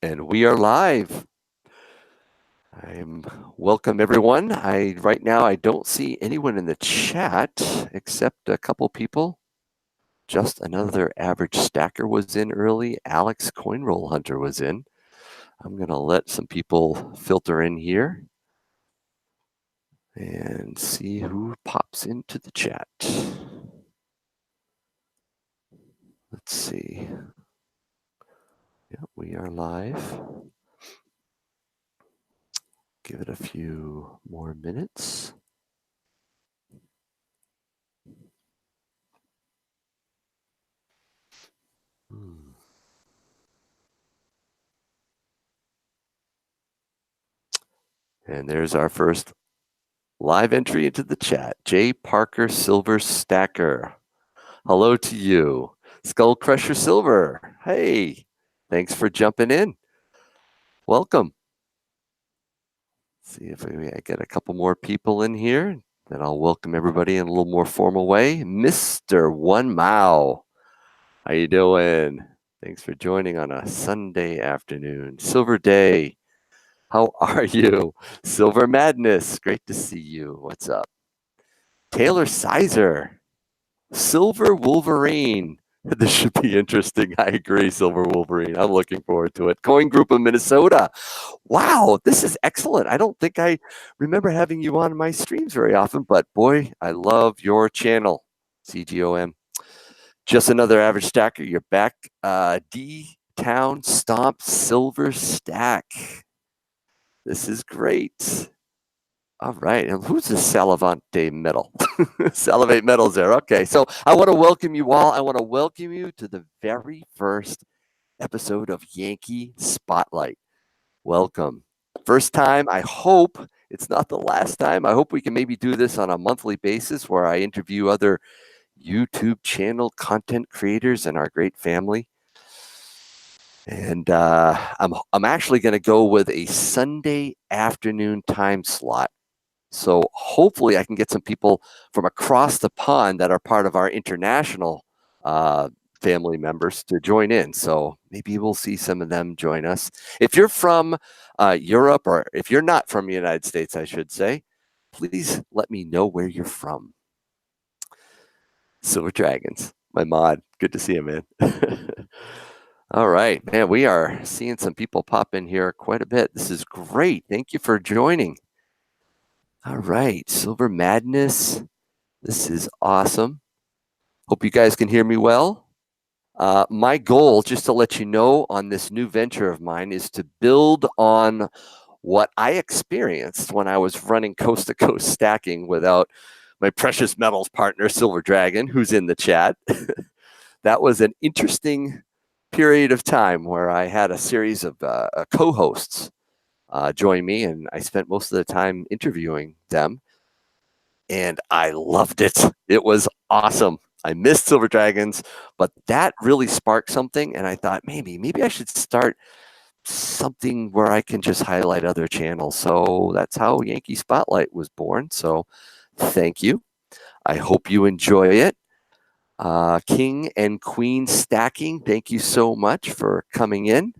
And we are live. Welcome everyone. Right now I don't see anyone in the chat except a couple people. Just another average stacker was in early. Alex Coinroll Hunter was in. I'm gonna let some people filter in here and see who pops into the chat. Let's see. Yeah, we are live. Give it a few more minutes. And there's our first live entry into the chat. J. Parker Silver Stacker. Hello to you. Skull Crusher Silver. Hey, thanks for jumping in. Welcome. See if I get a couple more people in here. Then I'll welcome everybody in a little more formal way. Mr. One Mao. How you doing? Thanks for joining on a Sunday afternoon. Silver Day. How are you? Silver Madness. Great to see you. What's up? Taylor Sizer. Silver Wolverine. This should be interesting. I agree, Silver Wolverine. I'm looking forward to it. Coin Group of Minnesota. Wow, this is excellent. I don't think I remember having you on my streams very often, but boy, I love your channel, CGOM. Just another average stacker. You're back. D-Town Stomp Silver Stack. This is great. All right, and who's the SalivateMetal? SalivateMetal's there. Okay, so I want to welcome you all. I want to welcome you to the very first episode of Yankee Spotlight. Welcome. First time. I hope it's not the last time. I hope we can maybe do this on a monthly basis where I interview other YouTube channel content creators and our great family. And I'm actually going to go with a Sunday afternoon time slot. So hopefully I can get some people from across the pond that are part of our international family members to join in. So maybe we'll see some of them join us. If you're from Europe, or if you're not from the United States, I should say, please let me know where you're from. Silver Dragons, my mod. Good to see you, man. All right, man, we are seeing some people pop in here quite a bit. This is great. Thank you for joining. All right, Silver Madness. This is awesome. Hope you guys can hear me well. My goal, just to let you know, on this new venture of mine is to build on what I experienced when I was running coast to coast stacking without my precious metals partner, Silver Dragon, who's in the chat. That was an interesting period of time where I had a series of co-hosts join me, and I spent most of the time interviewing them, and I loved it. It was awesome. I missed Silver Dragons, but that really sparked something, and I thought maybe I should start something where I can just highlight other channels. So that's how Yankee Spotlight was born. So thank you. I hope you enjoy it. King and Queen Stacking, thank you so much for coming in.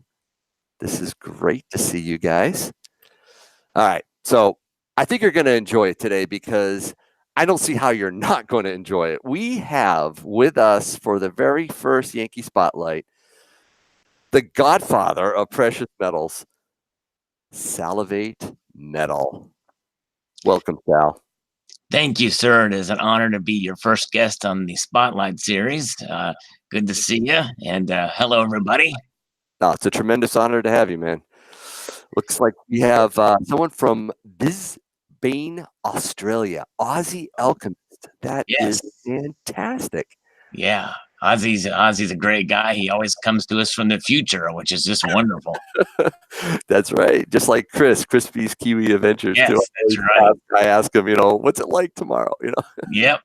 This is great to see you guys. All right, so I think you're going to enjoy it today because I don't see how you're not going to enjoy it. We have with us for the very first Yankee Spotlight, the godfather of precious metals, SalivateMetal. Welcome, Sal. Thank you, sir. It is an honor to be your first guest on the Spotlight series. Good to see you, and hello, everybody. Oh, it's a tremendous honor to have you, man. Looks like we have someone from Brisbane, Australia, Aussie Alchemist. That is fantastic. Yeah, Ozzy's a great guy. He always comes to us from the future, which is just wonderful. That's right. Just like Crispy's Kiwi Adventures. Yes, too. that's right. I ask him, what's it like tomorrow? Yep.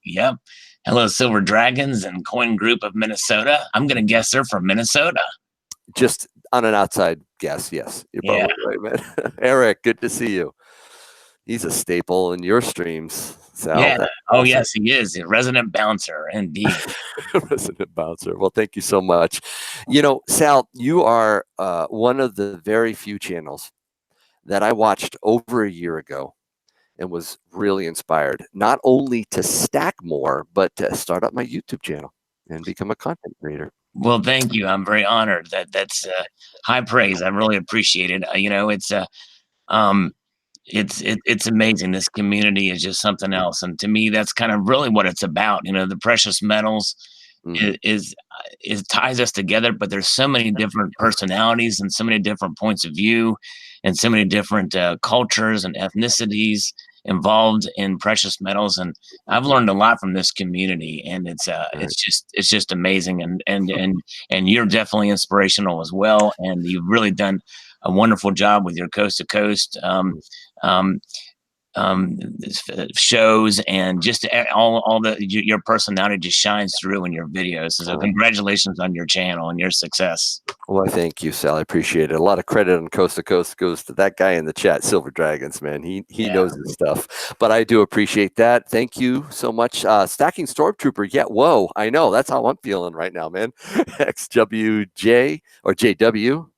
Hello, Silver Dragons and Coin Group of Minnesota. I'm going to guess they're from Minnesota. Just on an outside guess, yes. You're probably right, man. Eric, good to see you. He's a staple in your streams, Sal. Yeah. That's Oh, awesome. yes, he is a resident bouncer, indeed. Resident bouncer. Well, thank you so much. You know, Sal, you are one of the very few channels that I watched over a year ago and was really inspired, not only to stack more, but to start up my YouTube channel and become a content creator. Well, thank you. I'm very honored. That's high praise. I really appreciate it. Um, it's amazing. This community is just something else, and to me, that's kind of really what it's about. The precious metals Mhm. is ties us together, but there's so many different personalities and so many different points of view, and so many different cultures and ethnicities involved in precious metals. And I've learned a lot from this community, and Right. it's just amazing. And you're definitely inspirational as well, and you've really done a wonderful job with your coast to coast um, shows, and just all your personality just shines through in your videos. So Oh, congratulations on your channel and your success. well, thank you, Sal. I appreciate it. A lot of credit on Coast to Coast goes to that guy in the chat, Silver Dragons, man. He Yeah. knows his stuff. But I do appreciate that. Thank you so much. Stacking Stormtrooper. Yeah, whoa. I know. That's how I'm feeling right now, man. XWJ or JW.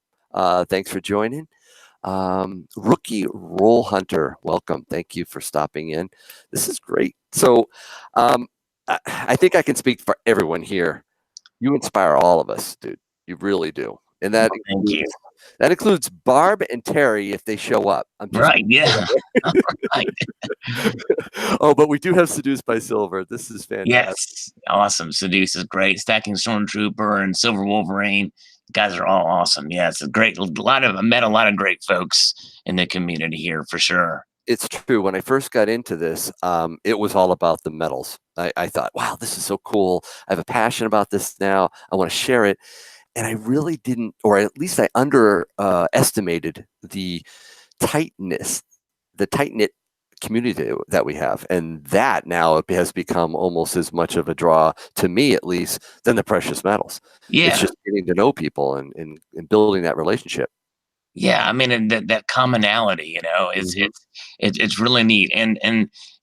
Thanks for joining. Rookie Roll Hunter, welcome. Thank you for stopping in. This is great. So I think I can speak for everyone here. You inspire all of us, dude. You really do. And Well, thank you. that includes Barb and Terry if they show up. I'm just Right. Yeah. Right. Oh, but we do have Seduced by Silver. This is fantastic. Yes. Awesome. Seduce is great. Stacking Stormtrooper and Silver Wolverine. You guys are all awesome. Yeah, it's a great I met a lot of great folks in the community here for sure. It's true. When I first got into this, it was all about the metals. I thought, wow, this is so cool. I have a passion about this now. I want to share it. And I really didn't, or at least I underestimated the tightness, the tight knit community that we have. And that now it has become almost as much of a draw to me, at least, than the precious metals. Yeah. It's just getting to know people and building that relationship. Yeah, I mean, and that commonality, is Mhm. it's really neat, and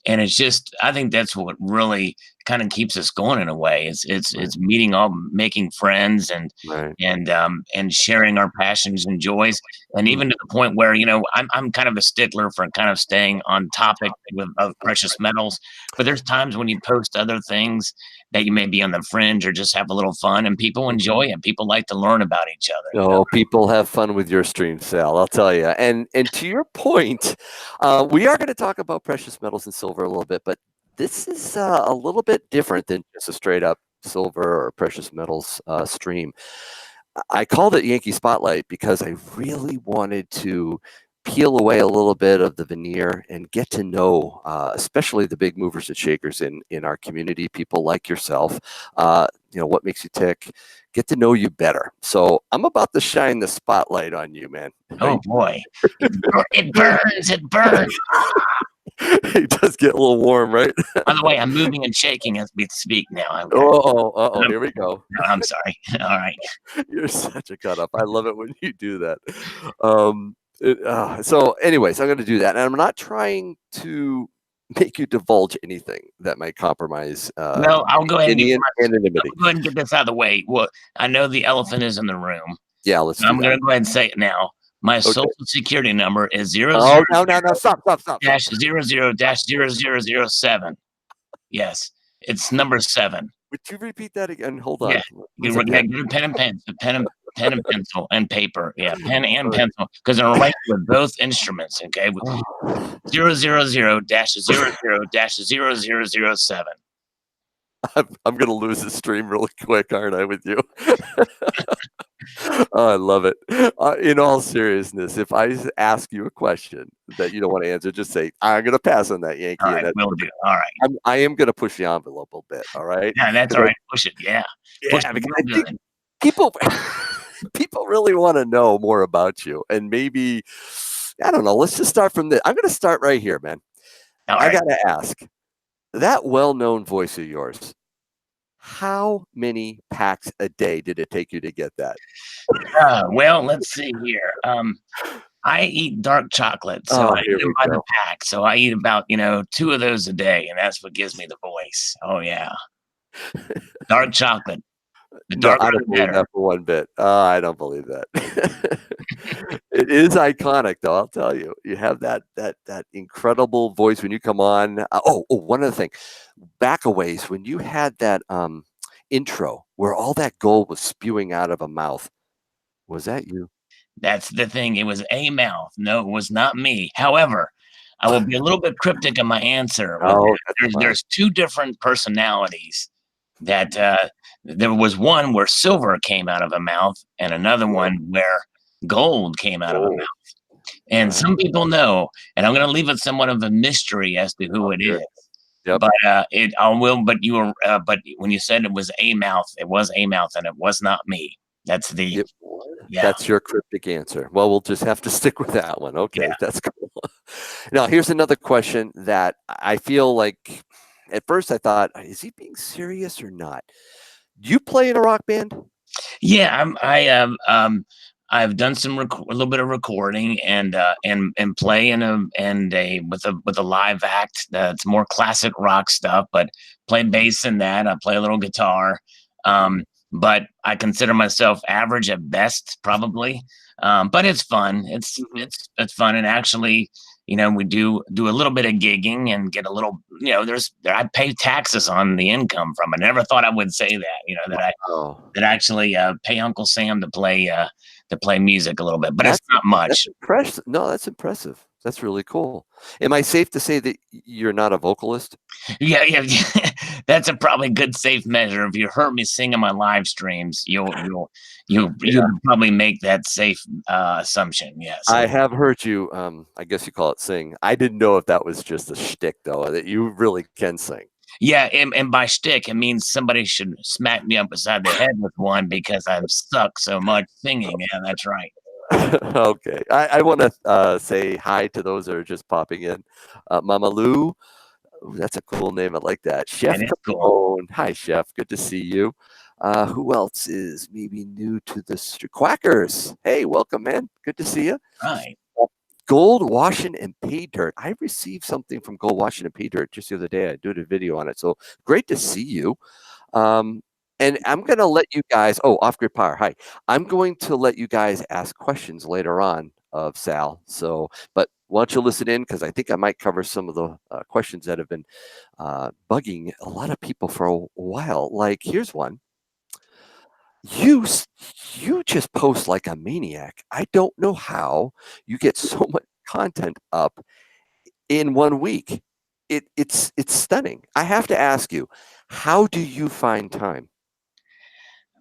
it's just, I think that's what really kind of keeps us going in a way. Right. It's meeting, all making friends, Right. and sharing our passions and joys, and Mm. even to the point where I'm kind of a stickler for kind of staying on topic of precious metals, but there's times when you post other things that you may be on the fringe or just have a little fun, and people enjoy it. People like to learn about each other. Oh, people have fun with your stream, Sal. I'll tell you. And to your point, we are going to talk about precious metals and silver a little bit, but this is a little bit different than just a straight up silver or precious metals stream. I called it Yankee Spotlight because I really wanted to peel away a little bit of the veneer and get to know, especially the big movers and shakers in our community, people like yourself. What makes you tick? Get to know you better. So I'm about to shine the spotlight on you, man. Oh boy, it burns! It burns! It does get a little warm, right? By the way, I'm moving and shaking as we speak now. Okay. Oh, I'm, here we go. no, I'm sorry. All right. You're such a cut up. I love it when you do that. So, anyways, I'm going to do that, and I'm not trying to make you divulge anything that might compromise Well, I'll go ahead and any anonymity. go ahead and get this out of the way. Well, I know the elephant is in the room. Yeah, let's do I'm going that. to go ahead and say it now. My Okay. social security number is Oh, no, stop. dash 00 dash 0007. Yes, it's number 7. Would you repeat that again? Hold Yeah, on. get Where's the pen? a pen and pen and pencil and paper. Yeah, pen and pencil, because I'm writing with both instruments. Okay, Oh, 000 dash 00 dash 0007. I'm going to lose the stream really quick, aren't I, with you? Oh, I love it. In all seriousness, if I ask you a question that you don't want to answer, just say, I'm going to pass on that, Yankee. All right, will do. All right. I am going to push the envelope a bit. All right. Yeah, that's all right. Push it. Yeah. Push Yeah, it because real I think good. people people really want to know more about you, and maybe I don't know. Let's just start from this. I'm going to start right here, man. All I right. got to ask that well-known voice of yours. How many packs a day did it take you to get that? Well, let's see here. I eat dark chocolate, so Oh, I here eat them we by the go. pack. So I eat about 2 of those a day, and that's what gives me the voice. Oh yeah, dark chocolate. The No, darker I don't the believe better. that for one bit. I don't believe that. It is iconic, though. I'll tell you. You have that incredible voice when you come on. One other thing. Back a ways when you had that intro where all that gold was spewing out of a mouth. Was that you? That's the thing. It was a mouth. No, it was not me. However, I will be a little bit cryptic in my answer with Oh, that. that's There's fine. there's 2 different personalities that, there was one where silver came out of a mouth and another Right. one where gold came out of a Gold. mouth. And Right. some people know, and I'm gonna leave it somewhat of a mystery as to who I'm it curious. is. Yep. But, it I will but you were, but when you said it was a mouth, it was a mouth, and it was not me. That's the Yep. yeah, That's your cryptic answer. Well, we'll just have to stick with that one. yeah. Okay, that's cool. Now, here's another question that I feel like at first I thought, is he being serious or not? Do you play in a rock band? Yeah, I've done some a little bit of recording and play in a with a live act that's more classic rock stuff, but play bass in that. I play a little guitar. Mhm. But I consider myself average at best, probably. But it's fun. It's Mhm. it's fun, and actually, we do a little bit of gigging and get a little. I pay taxes on the income from it. Never thought I would say that. Oh, That actually, pay Uncle Sam to play music a little bit, but it's that's not that's much. impressive. No, that's impressive. That's really cool. Am I safe to say that you're not a vocalist? Yeah, yeah, yeah. That's a probably good safe measure. If you heard me sing in my live streams, you'll probably make that safe, assumption, yes. I have heard you, I guess you call it sing. I didn't know if that was just a shtick though, that you really can sing. Yeah, and by shtick, it means somebody should smack me up beside the head with one because I've sucked so much singing. Yeah, that's right. Okay. I wanna, say hi to those that are just popping in. Mama Lou, ooh, that's a cool name, I like that. That Chef is cool. Capone, hi, Chef, good to see you. Who else is maybe new to the Quackers? Hey, welcome, man, good to see you. Right. Gold, washing, and pay dirt. I received something from Gold, washing, and pay dirt just the other day. I did a video on it, so great to see you. Um, and I'm gonna let you guys. Oh, off grid power. Hi. I'm going to let you guys ask questions later on of Sal. So, but why don't you listen in because I think I might cover some of the questions that have been bugging a lot of people for a while. Like, here's one. You s- you just post like a maniac. I don't know how you get so much content up in 1 week. It's stunning. I have to ask you, how do you find time?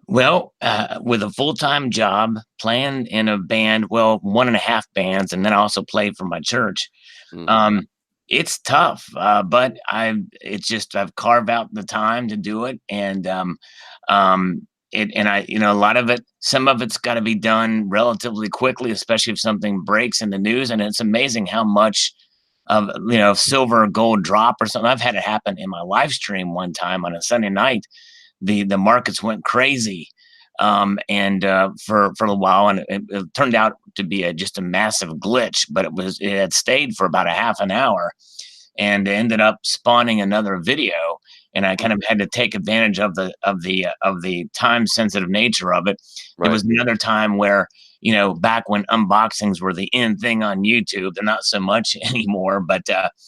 Well, with a full-time job, playing in a band, well, 1.5 bands, and then I also play for my church. Mhm. Um, it's tough, but it's just I've carved out the time to do it, and it and I a lot of it, some of it's got to be done relatively quickly, especially if something breaks in the news, and it's amazing how much of silver or gold drop or something. I've had it happen in my live stream one time on a Sunday night. The markets went crazy, and for a while, and it turned out to be just a massive glitch, but it had stayed for about a half an hour, and it ended up spawning another video, and I kind of Mhm. had to take advantage of the time sensitive nature of it. There Right, was another time where back when unboxings were the in thing on YouTube, they're not so much anymore, but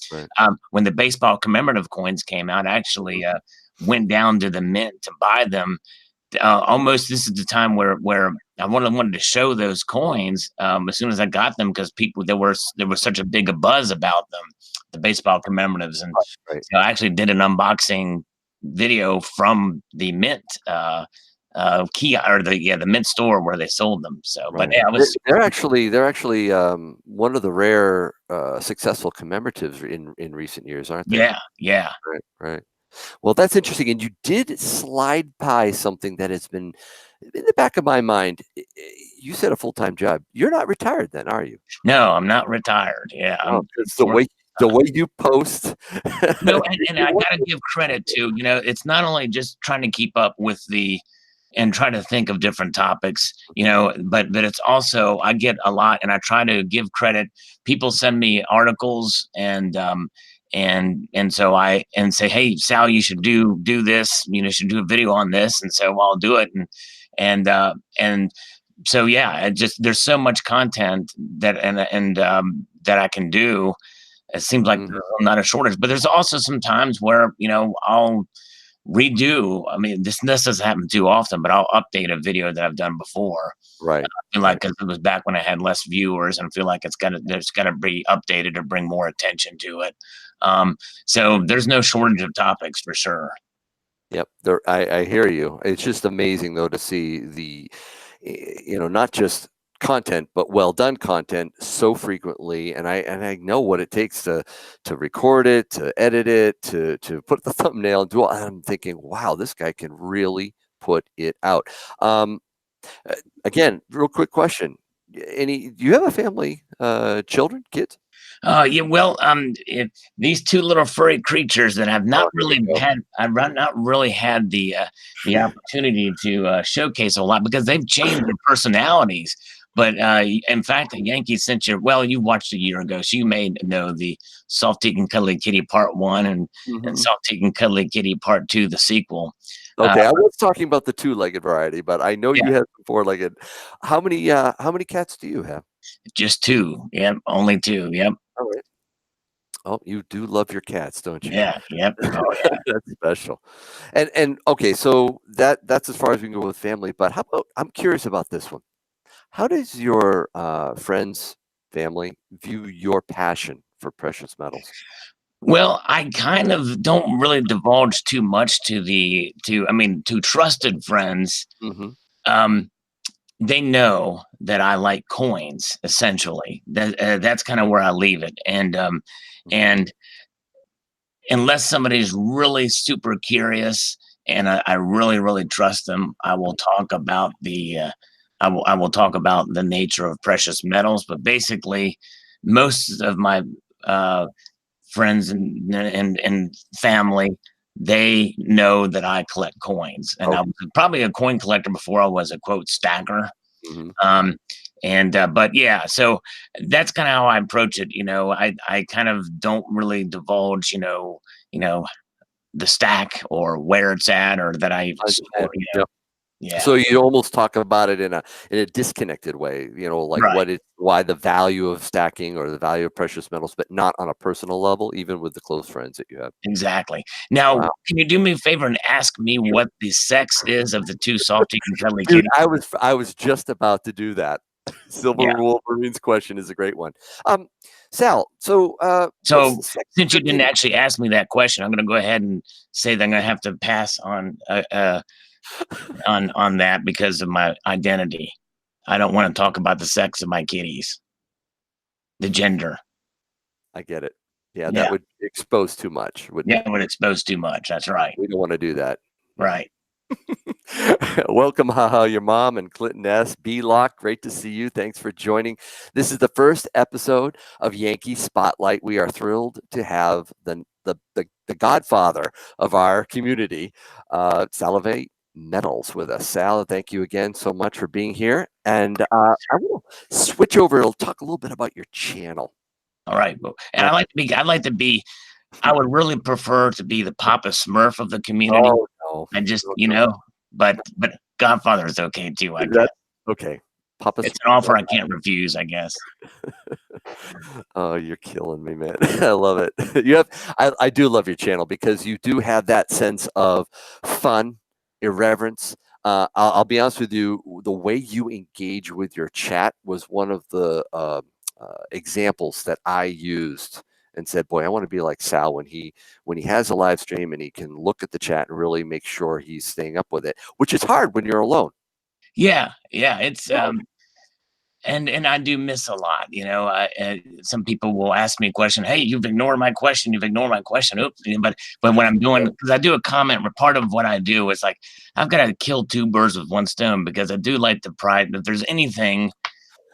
right. when the baseball commemorative coins came out, I actually Mhm. went down to the mint to buy them. Almost this is the time where I wanted to show those coins as soon as I got them because people there was such a big buzz about them, the baseball commemoratives, and Right. so I actually did an unboxing video from the mint key or the mint store where they sold them. So, but Right. yeah, I was They're actually, one of the rare, successful commemoratives in recent years, aren't they? yeah, yeah. Right, right. Well, that's interesting, and you did slide by something that has been in the back of my mind. You said a full-time job. You're not retired then, are you? No, I'm not retired. Yeah, No, I'm 'cause working. the way you post, No, and you're I gotta working. give credit to, it's not only just trying to keep up with the and try to think of different topics, but it's also, I get a lot, and I try to give credit. People send me articles, and so I and say, hey, Sal, you should do this, you should do a video on this, and so I'll do it. And so yeah, it just, there's so much content that that I can do. It seems like Mhm. there's not a shortage, but there's also some times where I'll redo. I mean, this doesn't happen too often, but I'll update a video that I've done before. Right. I feel Right. like, 'cause it was back when I had less viewers, and I feel like there's gotta be updated to bring more attention to it. So there's no shortage of topics for sure. Yep. I hear you. It's just amazing though to see not just content, but well done content so frequently. And I know what it takes to record it, to edit it, to put the thumbnail and do all. I'm thinking, wow, this guy can really put it out. Um, uh, Again, real quick question. Do you have a family, children, kids? Yeah, well, these two little furry creatures that Oh, here we go. Not really had the opportunity to showcase a lot, because they've changed their personalities. But in fact, Yankee sent you. Well, you watched a year ago, so you may know the Soft-Eating and Cuddly Kitty Part One, and Mhm. Soft-Eating and Cuddly Kitty Part Two, the sequel. Uh, Okay, I was talking about the two-legged variety, but I know yeah, you have some four-legged. How many cats do you have? just two. Yep, only two. Yep. Alright. Oh, you do love your cats, don't you? Yeah. Yep. Oh, That's special. And okay, so that's as far as we can go with family, but how about I'm curious about this one. How does your, friends, family view your passion for precious metals? well, I kind of don't really divulge too much I mean, to trusted friends. Mhm. Um, they know that I like coins, essentially. That's kind of where I leave it. Mhm. And unless somebody's really super curious, and I really, really trust them, I will talk about I will talk about the nature of precious metals. But basically, most of my uh, friends and family, they know that I collect coins, and I Okay. was probably a coin collector before I was a quote stacker. Mhm. Um, and but yeah, so that's kind of how I approach it. I kind of don't really divulge, you know, the stack or where it's at, or that I I store. understand. Yep. Yeah, So you almost talk about it in a disconnected way, like right, why the value of stacking or the value of precious metals, but not on a personal level, even with the close friends that you have. exactly. Now, Wow. can you do me a favor and ask me what the sex is of the two salty and cuddly Dude, kitties? I was just about to do that. Yeah. Silver Wolverine's question is a great one. Um, Sal, so, what's So the sex of since your you didn't kitty? actually ask me that question, I'm going to go ahead and say that I'm going to have to pass on that because of my identity. I don't want to talk about the sex of my kitties, the gender. I get it. Yeah, that Yeah, would expose too much, wouldn't yeah, it? I would expose too much. That's right. We don't wanna do that. Yeah. Right. Welcome, haha, your mom and Clinton S. B-Lock, great to see you. Thanks for joining. This is the first episode of Yankee Spotlight. We are thrilled to have the godfather of our community, Salivate Metals with us. Sal, thank you again so much for being here. And I will switch over and talk a little bit about your channel. All right. Well, and Uh, I would really prefer to be the Papa Smurf of the community. oh, no. I just, No, no. but Godfather is okay too, I guess. That's okay. Papa It's an offer I can't refuse, I guess. Oh, you're killing me, man. I love it. I do love your channel because you do have that sense of fun, irreverence. I'll be honest with you, the way you engage with your chat was one of the examples that I used and said, boy, I want to be like Sal when he has a live stream and he can look at the chat and really make sure he's staying up with it, which is hard when you're alone. Yeah, yeah, it's Right. and I do miss a lot. Some people will ask me a question. Hey, you've ignored my question. You've ignored my question. Oops. But when I'm doing, because I do a comment, part of what I do is like I've got to kill two birds with one stone, because I do like the pride. If there's anything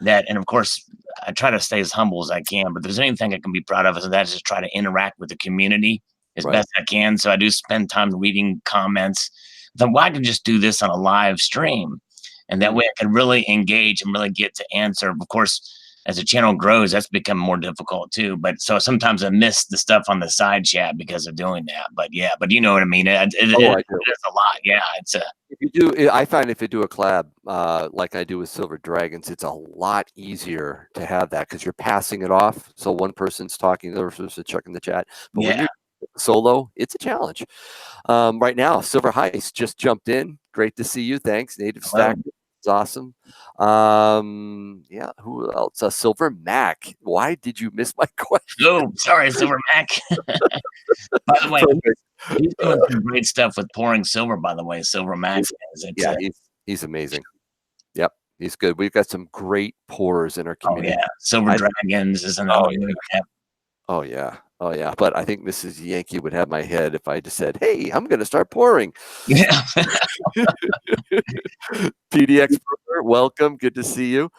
that, and of course, I try to stay as humble as I can, but if there's anything I can be proud of, is that, just try to interact with the community as Right. best I can. So I do spend time reading comments, then why can just do this on a live stream, and that way I can really engage and really get to answer. Of course, as the channel grows, that's become more difficult too. But so sometimes I miss the stuff on the side chat because of doing that. But yeah, but you know what I mean. Oh, I do. It's a lot. Yeah, it's a. If you do, I find if you do a collab like I do with Silver Dragons, it's a lot easier to have that because you're passing it off. So one person's talking, the other person's checking the chat. But when Yeah. you're solo, it's a challenge. Right now, Silver Heist just jumped in. Great to see you. Thanks, Native Hello. Stack. It's awesome. Yeah, who else? Silver Mac. Why did you miss my question? Oh, sorry, Silver Mac. By the way, Perfect. he's doing some great stuff with pouring silver. By the way, Silver Mac is. It's, Yeah, he's amazing. Yep, he's good. We've got some great pourers in our oh community. yeah, Silver Dragons is another one. Oh yeah. Oh yeah. But I think Mrs. Yankee would have my head if I just said, "Hey, I'm going to start pouring." Yeah. PDX Brewer, welcome. Good to see you.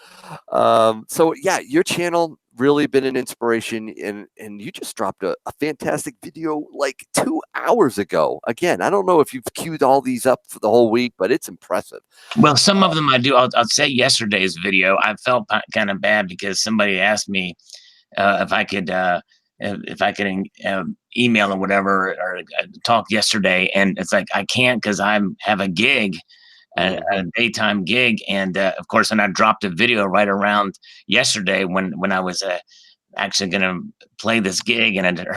So yeah, your channel really been an inspiration, and you just dropped a fantastic video like 2 hours ago. Again, I don't know if you've queued all these up for the whole week, but it's impressive. Well, some of them I do. I'll say yesterday's video, I felt kind of bad because somebody asked me if I could email or whatever or talk yesterday, and it's like I can't because I have a gig, a daytime gig, and of course, and I dropped a video right around yesterday when I was actually going to play this gig, and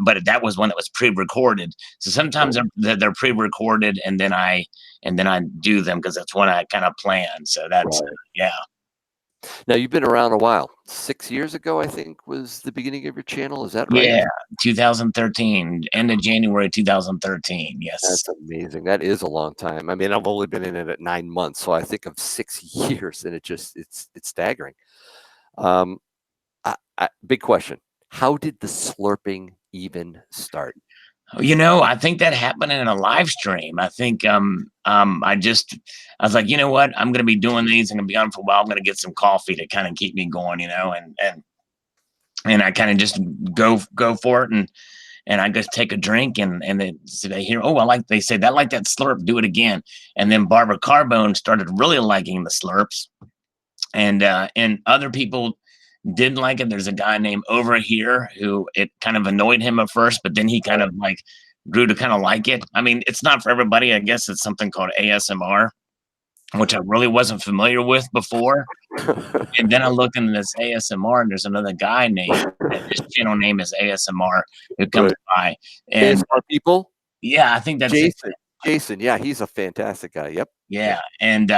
but that was one that was pre-recorded. So sometimes they're pre-recorded, and then I do them because that's when I kind of plan. So that's yeah. Now you've been around a while. 6 years ago, I think, was the beginning of your channel. Is that right? Yeah, 2013, end of January 2013. Yes. That's amazing. That is a long time. I mean, I've only been in it at 9 months, so I think of 6 years, and it's staggering. Big question: how did the slurping even start? You know, I think that happened in a live stream. I think I was like, you know what, I'm gonna be doing these. I'm gonna be on for a while. I'm gonna get some coffee to kind of keep me going, you know, and I kind of just go for it, and I just take a drink, and they hear, oh, they say that like that slurp, do it again. And then Barbara Carbone started really liking the slurps, and other people didn't like it. There's a guy named Over Here who it kind of annoyed him at first, but then he kind of like grew to kind of like it. I mean, it's not for everybody. I guess it's something called ASMR, which I really wasn't familiar with before. And then I looked into this ASMR, and there's another guy named, his channel name is ASMR, who comes by. And ASMR people? yeah, I think that's Jason. Jason, yeah, he's a fantastic guy. Yep. Yeah, and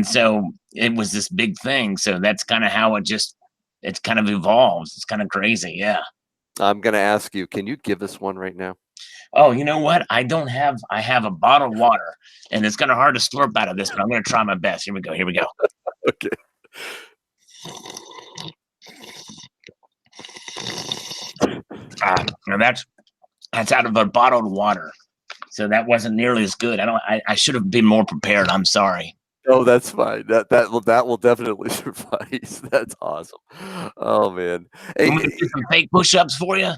so it was this big thing. So that's kind of how it's kind of evolves. It's kind of crazy. Yeah. I'm gonna ask you, can you give us one right now? Oh, you know what? I have a bottle of water, and it's kind of hard to slurp out of this, but I'm gonna try my best. Here we go. Here we go. Okay. Now that's out of a bottled water. So that wasn't nearly as good. I should have been more prepared. I'm sorry. Oh, that's fine. That will definitely suffice. That's awesome. Oh man. Hey, Want me to do some fake push-ups for you?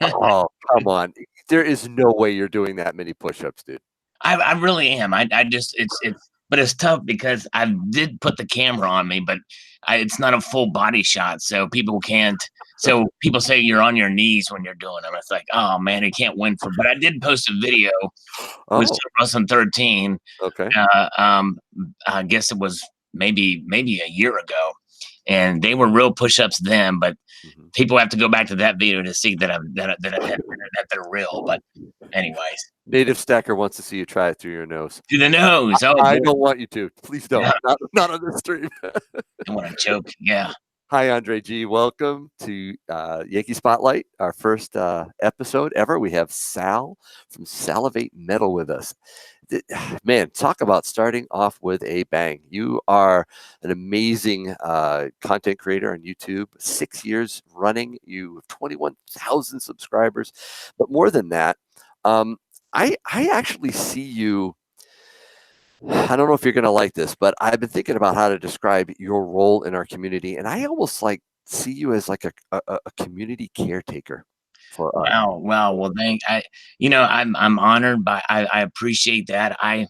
oh, come on. There is no way you're doing that many push-ups, dude. I really am. I just but it's tough because I did put the camera on me, but it's not a full body shot, so people can't. So people say you're on your knees when you're doing them. It's like, oh man, you can't win for. But I did post a video with 2013. Okay. I guess it was maybe a year ago, and they were real push-ups then, but people have to go back to that video to see that they're real. But anyways, Native Stacker wants to see you try it through your nose. through the nose. I don't want you to. Please don't. Yeah. Not on the stream. I want to choke. Yeah. Hi, Andre G. Welcome to Yankee Spotlight, our first episode ever. We have Sal from SalivateMetal with us. Man, talk about starting off with a bang. You are an amazing content creator on YouTube, 6 years running. You have 21,000 subscribers. But more than that, I actually see you. I don't know if you're going to like this, but I've been thinking about how to describe your role in our community, and I almost like see you as like a community caretaker. for us. Wow, wow. Well, I'm honored by. I appreciate that. I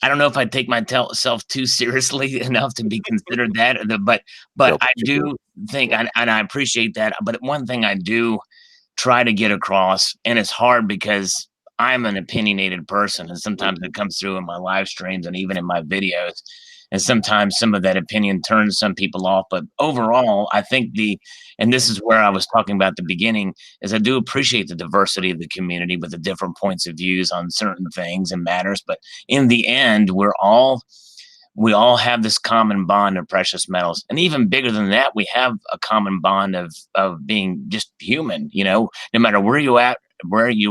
don't know if I take myself too seriously enough to be considered that, but No, I but you do. do think, Yeah. and I appreciate that. But one thing I do try to get across, and it's hard because I'm an opinionated person, and sometimes Mhm. it comes through in my live streams and even in my videos. And sometimes some of that opinion turns some people off. But overall, I think and this is where I was talking about at the beginning, is I do appreciate the diversity of the community with the different points of views on certain things and matters. But in the end, we all have this common bond of precious metals, and even bigger than that, we have a common bond of being just human. No matter where you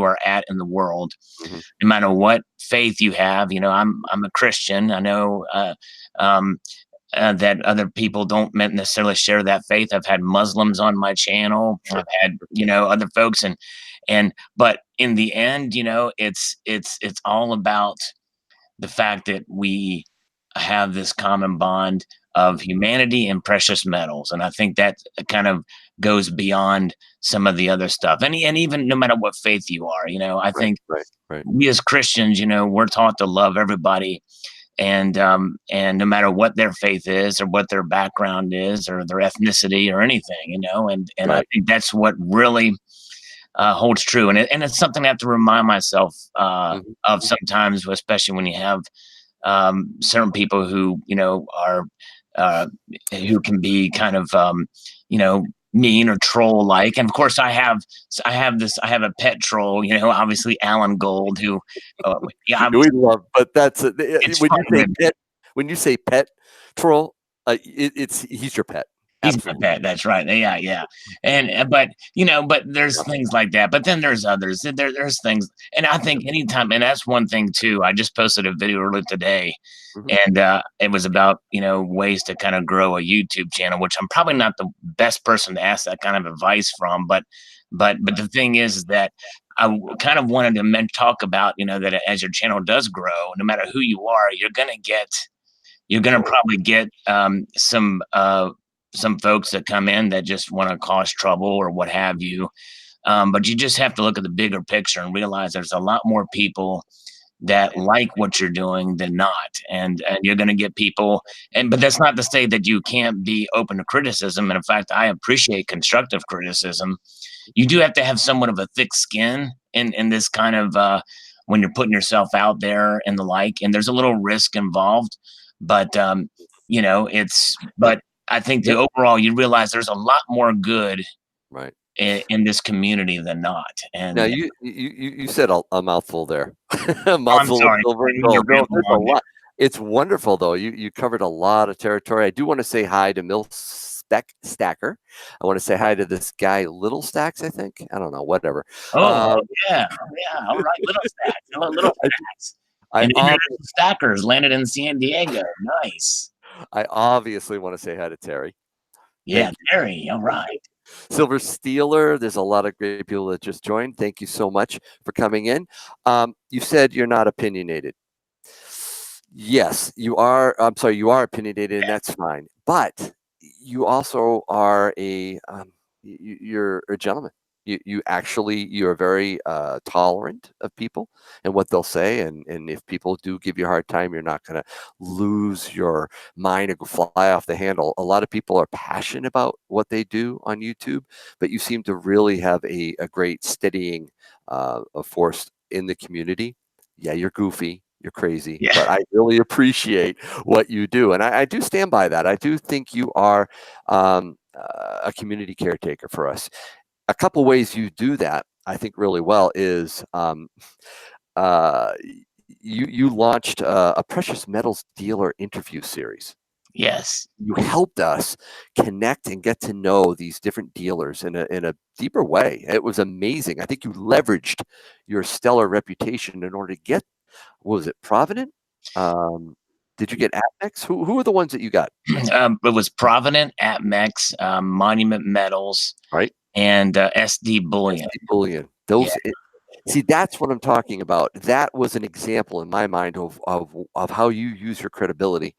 are at in the world, Mhm. no matter what faith you have. I'm a Christian. I know um, that other people don't necessarily share that faith. I've had Muslims on my channel. Sure. I've had other folks, and but in the end, it's all about the fact that we have this common bond of humanity and precious metals. And I think that kind of goes beyond some of the other stuff. And even no matter what faith you are, I Right, think right, right, we as Christians, we're taught to love everybody, and no matter what their faith is or what their background is or their ethnicity or anything, and I right. think that's what really holds true. And it's something I have to remind myself Mhm, of mhm. sometimes, especially when you have certain people who are uh, who can be kind of you know mean or troll like. And of course, I have a pet troll. Obviously Alan Gold, who yeah, We love, but that's it's when you say fun. pet, troll, he's your pet. He's my Absolutely. pet, that's right. Yeah, yeah. And but there's Yeah. things like that. But then there's others. There's things, and I think anytime, and that's one thing too. I just posted a video earlier today, Mhm. and it was about ways to kind of grow a YouTube channel, which I'm probably not the best person to ask that kind of advice from. But the thing is that kind of wanted to talk about that as your channel does grow, no matter who you are, you're gonna probably get some folks that come in that just want to cause trouble or what have you. But you just have to look at the bigger picture and realize there's a lot more people that like what you're doing than not. And you're going to get people, but that's not to say that you can't be open to criticism. And in fact, I appreciate constructive criticism. You do have to have somewhat of a thick skin in this kind of when you're putting yourself out there and the like, and there's a little risk involved. But it's Now but I think the yep, overall, you realize there's a lot more good right. in this community than not. Now And you said a mouthful there. A I'm mouthful of sorry, silver I and didn't mean to gold. No, ramble there's a on there. lot. It's wonderful, though. You covered a lot of territory. I do wanna say hi to Mill Stacker. I wanna say hi to this guy, Little Stacks, I think? I don't know, whatever. Oh, Um, yeah, yeah, all right, little stacks, little I stacks. I And ob International Stackers landed in San Diego, nice. I obviously wanna say hi to Terry. Yeah, Thank you. Terry, all right. Silver Steeler, there's a lot of great people that just joined. Thank you so much for coming in. You said you're not opinionated. Yes, you are. I'm sorry, you are opinionated, and that's fine. But you also are you're a gentleman. You're very tolerant of people and what they'll say, and if people do give you a hard time, you're not going to lose your mind and go fly off the handle. A lot of people are passionate about what they do on YouTube, but you seem to really have a great steadying of force in the community. Yeah, you're goofy, you're crazy, Yeah. but I really appreciate what you do, and I do stand by that. I do think you are a community caretaker for us. A couple ways you do that, I think, really well is uh, you launched a precious metals dealer interview series. Yes. You helped us connect and get to know these different dealers in a deeper way. It was amazing. I think you leveraged your stellar reputation in order to get, what was it, Provident? Um, did you get Apex? Who are the ones that you got? It was Provident, APMEX, Monument Metals, Right? and SD Bullion. SD Bullion. Yeah. See, that's what I'm talking about. That was an example in my mind of how you use your credibility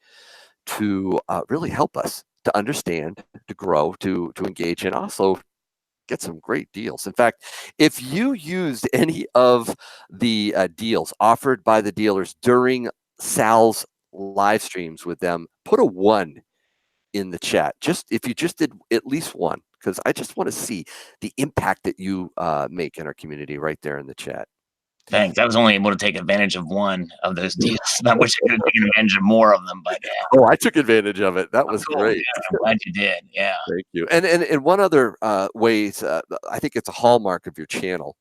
to really help us to understand, to grow, to engage, and also get some great deals. In fact, if you used any of the deals offered by the dealers during Sal's live streams with them, put a 1 in the chat. Just if you just did at least 1, because I just want to see the impact that you make in our community right there in the chat. Thanks. I was only able to take advantage of 1 of those deals. I wish I could have taken advantage of more of them, but yeah. Oh, I took advantage of it. That was Cool. great. Yeah, I'm glad you did. Yeah. Thank you. And one other ways, I think it's a hallmark of your channel,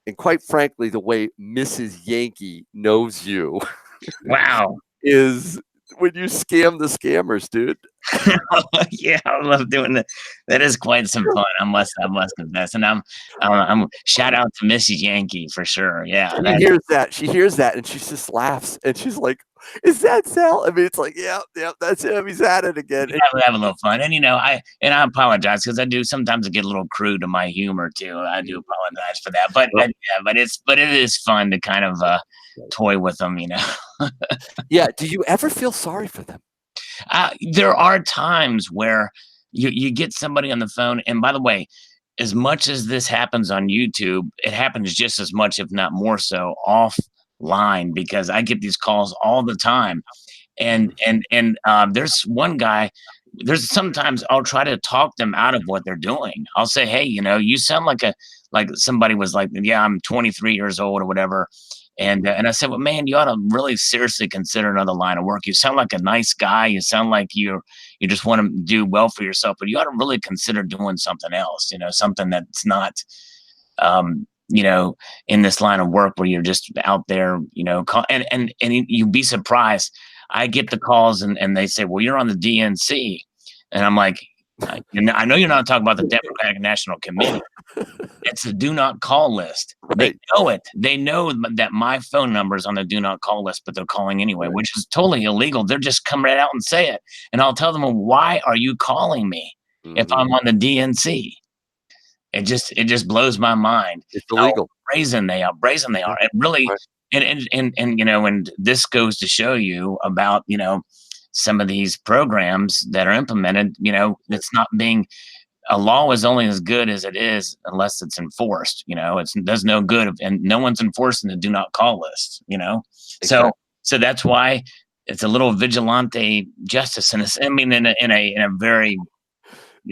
and quite frankly, the way Mrs. Yankee knows you Wow. is when you scam the scammers, dude. Yeah, I love doing that. That is quite some fun. I must confess. And I'm shout out to Mrs. Yankee for sure. Yeah, She that hears that. She hears that, and she just laughs, and she's like, "Is that Sal?" I mean, it's like, "Yeah, yeah, that's him. He's at it again." we have a little fun. And I apologize because I do sometimes get a little crude to my humor too. I do apologize for that. But Well, yeah, but it is fun to kind of toy with them. yeah. Do you ever feel sorry for them? There are times where you get somebody on the phone, and by the way, as much as this happens on YouTube, it happens just as much, if not more so, offline because I get these calls all the time. And there's one guy. There's sometimes I'll try to talk them out of what they're doing. I'll say, hey, you sound like somebody was like, yeah, I'm 23 years old or whatever. And I said, well, man, you ought to really seriously consider another line of work. You sound like a nice guy. You sound like you just want to do well for yourself, but you ought to really consider doing something else. Something that's not, in this line of work where you're just out there. And you'd be surprised. I get the calls and they say, well, you're on the DNC, and I'm like, I know you're not talking about the Democratic National Committee. It's a do not call list. Right. They know it. They know that my phone number is on the do not call list, but they're calling anyway, Right. which is totally illegal. They're just coming right out and say it. And I'll tell them, well, why are you calling me if I'm on the DNC? It just blows my mind It's how illegal. brazen they are. It really, Right. and this goes to show you about, some of these programs that are implemented, it's not being, a law is only as good as it is unless it's enforced. It does no good and no one's enforcing the do not call list. Exactly. So that's why it's a little vigilante justice, and in a very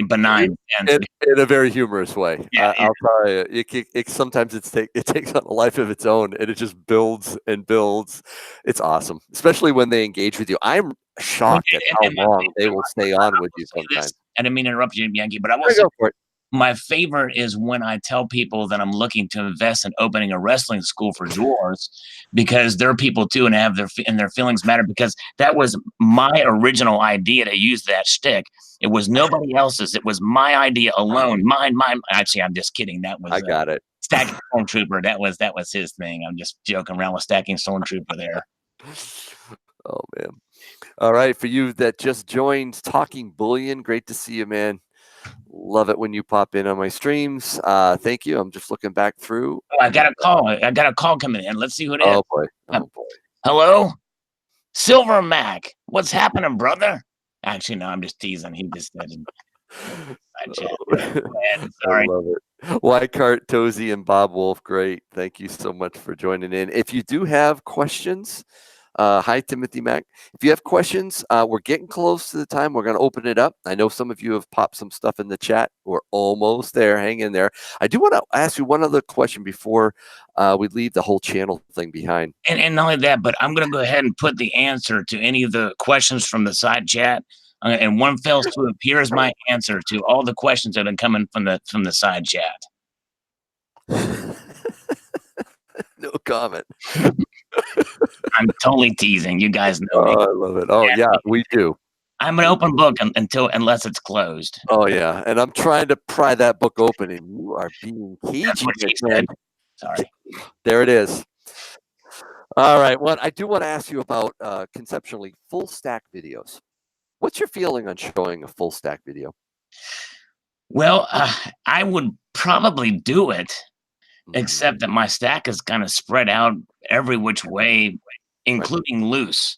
benign sense. In a very humorous way. Yeah, I'll tell you, sometimes it takes on a life of its own, and it just builds and builds. It's awesome, especially when they engage with you. I'm shocked at how long they will stay on with you sometimes. I didn't mean to interrupt you, Yankee, but I will Go say for it. my favorite is when I tell people that I'm looking to invest in opening a wrestling school for drawers, because they're people too and have their feelings matter, because that was my original idea to use that shtick. It was nobody else's. It was my idea alone. Mine. Actually, I'm just kidding. That was I got it. Stacking Stormtrooper. That was his thing. I'm just joking around with Stacking Stormtrooper there. Oh man. All right, for you that just joined Talking Bullion, great to see you, man. Love it when you pop in on my streams. Thank you. I'm just looking back through. Oh, I got a call. I got a call coming in. Let's see who it is. Oh boy. Oh boy. Hello, Silver Mac. What's happening, brother? Actually, no, I'm just teasing. He just said. Sorry. I love it. Wycart, Tozy, and Bob Wolf, great. Thank you so much for joining in. If you do have questions, hi, Timothy Mack. If you have questions, we're getting close to the time. We're going to open it up. I know some of you have popped some stuff in the chat. We're almost there. Hang in there. I do want to ask you one other question before we leave the whole channel thing behind. And not only that, but I'm going to go ahead and put the answer to any of the questions from the side chat. And one fell swoop. Here's my answer to all the questions that have been coming from the side chat. No comment. I'm totally teasing. You guys know me. I love it. Oh yeah, we do. I'm an open book unless it's closed. Oh yeah, and I'm trying to pry that book open, and you are being cagey. That's what she said. Sorry. There it is. All right. Well, I do want to ask you about conceptually full stack videos. What's your feeling on showing a full stack video? Well, I would probably do it, except that my stack is kind of spread out every which way, including loose,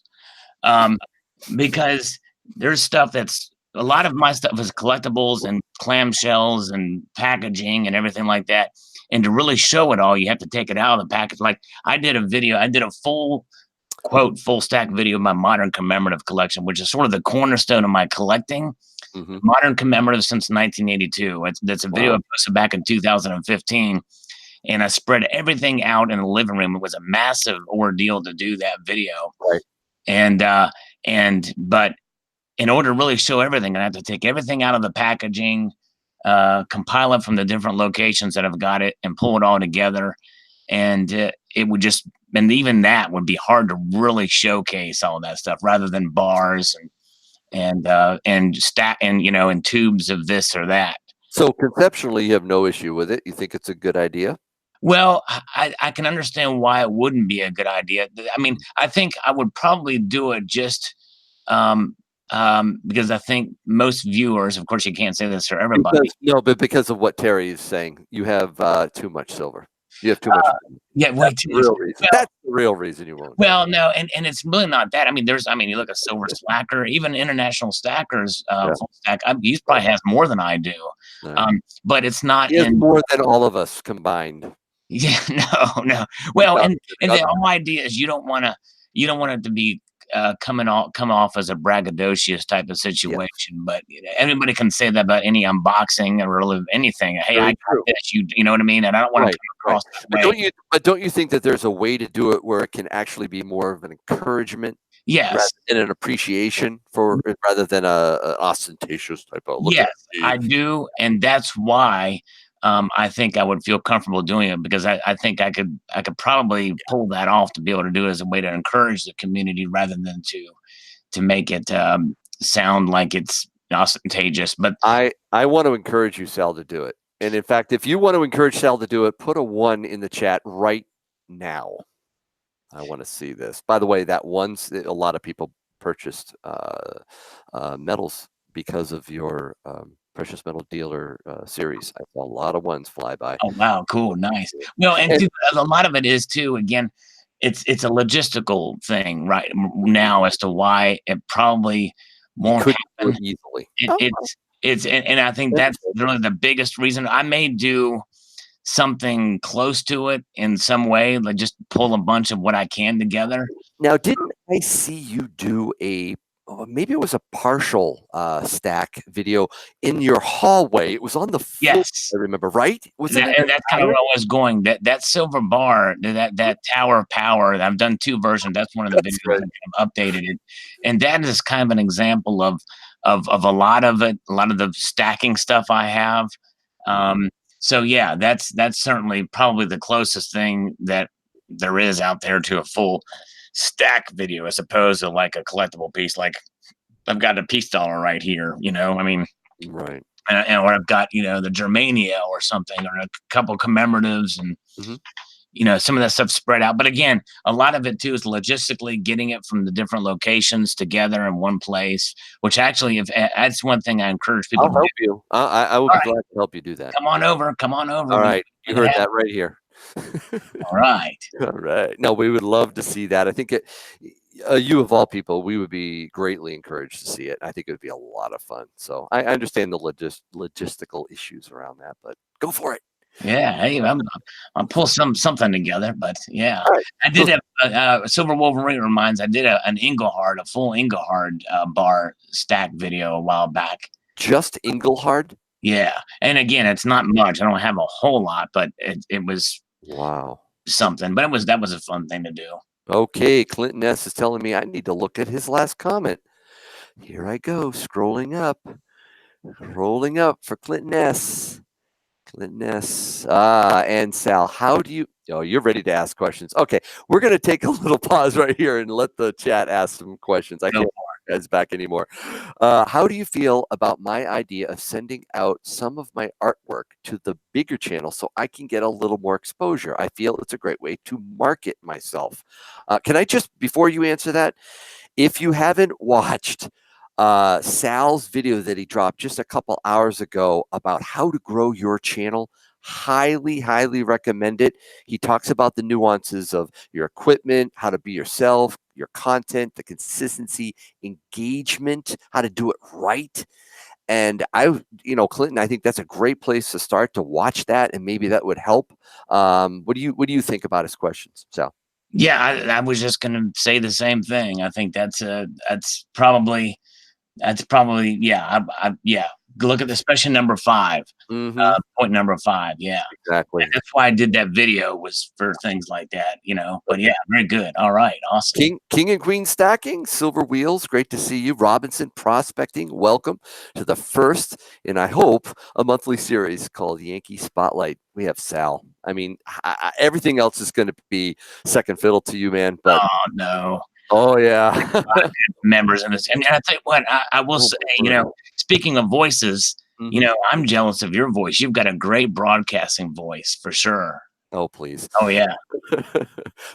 because there's stuff that's a lot of my stuff is collectibles and clamshells and packaging and everything like that. And to really show it all, you have to take it out of the package. Like I did a full quote full stack video of my modern commemorative collection, which is sort of the cornerstone of my collecting. Mm-hmm. Modern commemorative since 1982. That's a video I posted back in 2015, and I spread everything out in the living room. It was a massive ordeal to do that video, Right. But in order to really show everything, I have to take everything out of the packaging, compile it from the different locations that have got it, and pull it all together. And it would just, and even that would be hard to really showcase all that stuff, rather than bars and stack and and tubes of this or that. So conceptually, you have no issue with it. You think it's a good idea? Well, I can understand why it wouldn't be a good idea. I mean, I think I would probably do it just because I think most viewers, of course, you can't say this for everybody. But because of what Terry is saying, you have too much silver. You have too much. Yeah, way too much. That's the real reason you won't. Well, no, and it's really not that. I mean, you look at Silver Slacker, even International Stackers, Full Stack. He probably has more than I do, but it's not He has more than all of us combined. Yeah, no. Well, and the whole idea is you don't want it to be come off as a braggadocious type of situation. But everybody can say that about any unboxing or anything. Hey, I got this. You know what I mean? And I don't want to come across that way. But don't you think that there's a way to do it where it can actually be more of an encouragement? Yes, and an appreciation for rather than a ostentatious type of look. Yes, I do, and that's why I think I would feel comfortable doing it, because I think I could probably pull that off to be able to do it as a way to encourage the community rather than to make it sound like it's ostentatious. But I want to encourage you, Sal, to do it. And in fact, if you want to encourage Sal to do it, put a 1 in the chat right now. I want to see this. By the way, that one's a lot of people purchased metals because of your precious metal dealer series. I saw a lot of ones fly by. Oh wow, cool, nice. Well, and a lot of it is too. Again, it's a logistical thing right now as to why it probably won't happen easily. And I think that's really the biggest reason. I may do something close to it in some way, like just pull a bunch of what I can together. Now, didn't I see you do maybe it was a partial stack video in your hallway? It was on the floor, yes, I remember, right? And that's kind of where I was going. That silver bar, that Tower Power. I've done 2 versions. That's one of the videos I've updated it, and that is kind of an example of a lot of it, a lot of the stacking stuff I have. So yeah, that's certainly probably the closest thing that there is out there to a full stack video, as opposed to like a collectible piece. Like I've got a peace dollar right here, I mean, right. Or I've got, the Germania or something, or a couple commemoratives, and some of that stuff spread out. But again, a lot of it too is logistically getting it from the different locations together in one place, which actually, that's one thing I encourage people to do. I'll help you. I will be glad to help you do that. Come on over. All right. You heard that right here. All right. All right. No, we would love to see that. I think you of all people, we would be greatly encouraged to see it. I think it would be a lot of fun. So I understand the logistical issues around that, but go for it. Yeah, hey, I'll pull something together. But yeah, right. I did have Silver Wolverine reminds. I did a full Engelhard bar stack video a while back. Just Engelhard? Yeah, and again, it's not much. I don't have a whole lot, but it was something. But that was a fun thing to do. Okay, Clinton S is telling me I need to look at his last comment. Here I go, scrolling up for Clinton S. Clinton S. And Sal, how do you? Oh, you're ready to ask questions. Okay, we're going to take a little pause right here and let the chat ask some questions. I can't get guys back anymore. How do you feel about my idea of sending out some of my artwork to the bigger channel so I can get a little more exposure? I feel it's a great way to market myself. Can I just, before you answer that, if you haven't watched Sal's video that he dropped just a couple hours ago about how to grow your channel, highly recommend it. He talks about the nuances of your equipment, how to be yourself, your content, the consistency, engagement, how to do it right. And Clinton, I think that's a great place to start to watch that, and maybe that would help. What do you think about his questions, Sal? Yeah, I was just going to say the same thing. I think probably yeah. Yeah. Look at the special number 5. Mm-hmm. Point number 5. Yeah. Exactly. And that's why I did that video, was for things like that, but Okay. yeah, very good. All right. Awesome. King and Queen Stacking, Silver Wheels, great to see you. Robinson Prospecting, welcome to the first, and I hope, a monthly series called Yankee Spotlight. We have Sal. I mean, everything else is going to be second fiddle to you, man. But Oh, no. oh yeah, Members in this. And I tell you what, I will say, speaking of voices, Mhm. I'm jealous of your voice. You've got a great broadcasting voice for sure. Oh, please. Oh, yeah.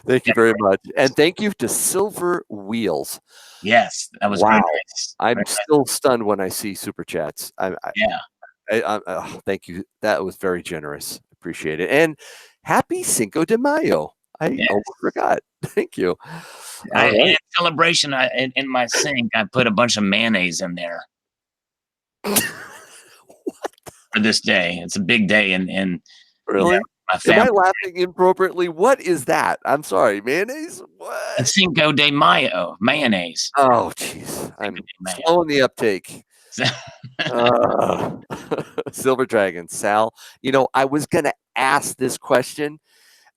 Thank you very much. And thank you to Silver Wheels. Yes. That was very nice. I'm Very still stunned when I see super chats. Yeah. Thank you. That was very generous. Appreciate it. And happy Cinco de Mayo. I Yes. almost forgot. Thank you. In celebration, in my sink, I put a bunch of mayonnaise in there for this day. It's a big day in Really? my Am family. I laughing inappropriately? What is that? I'm sorry. Mayonnaise? What? Cinco de Mayo, mayonnaise. Oh, jeez. I'm slow in the uptake. Silver Dragon, Sal. I was going to ask this question.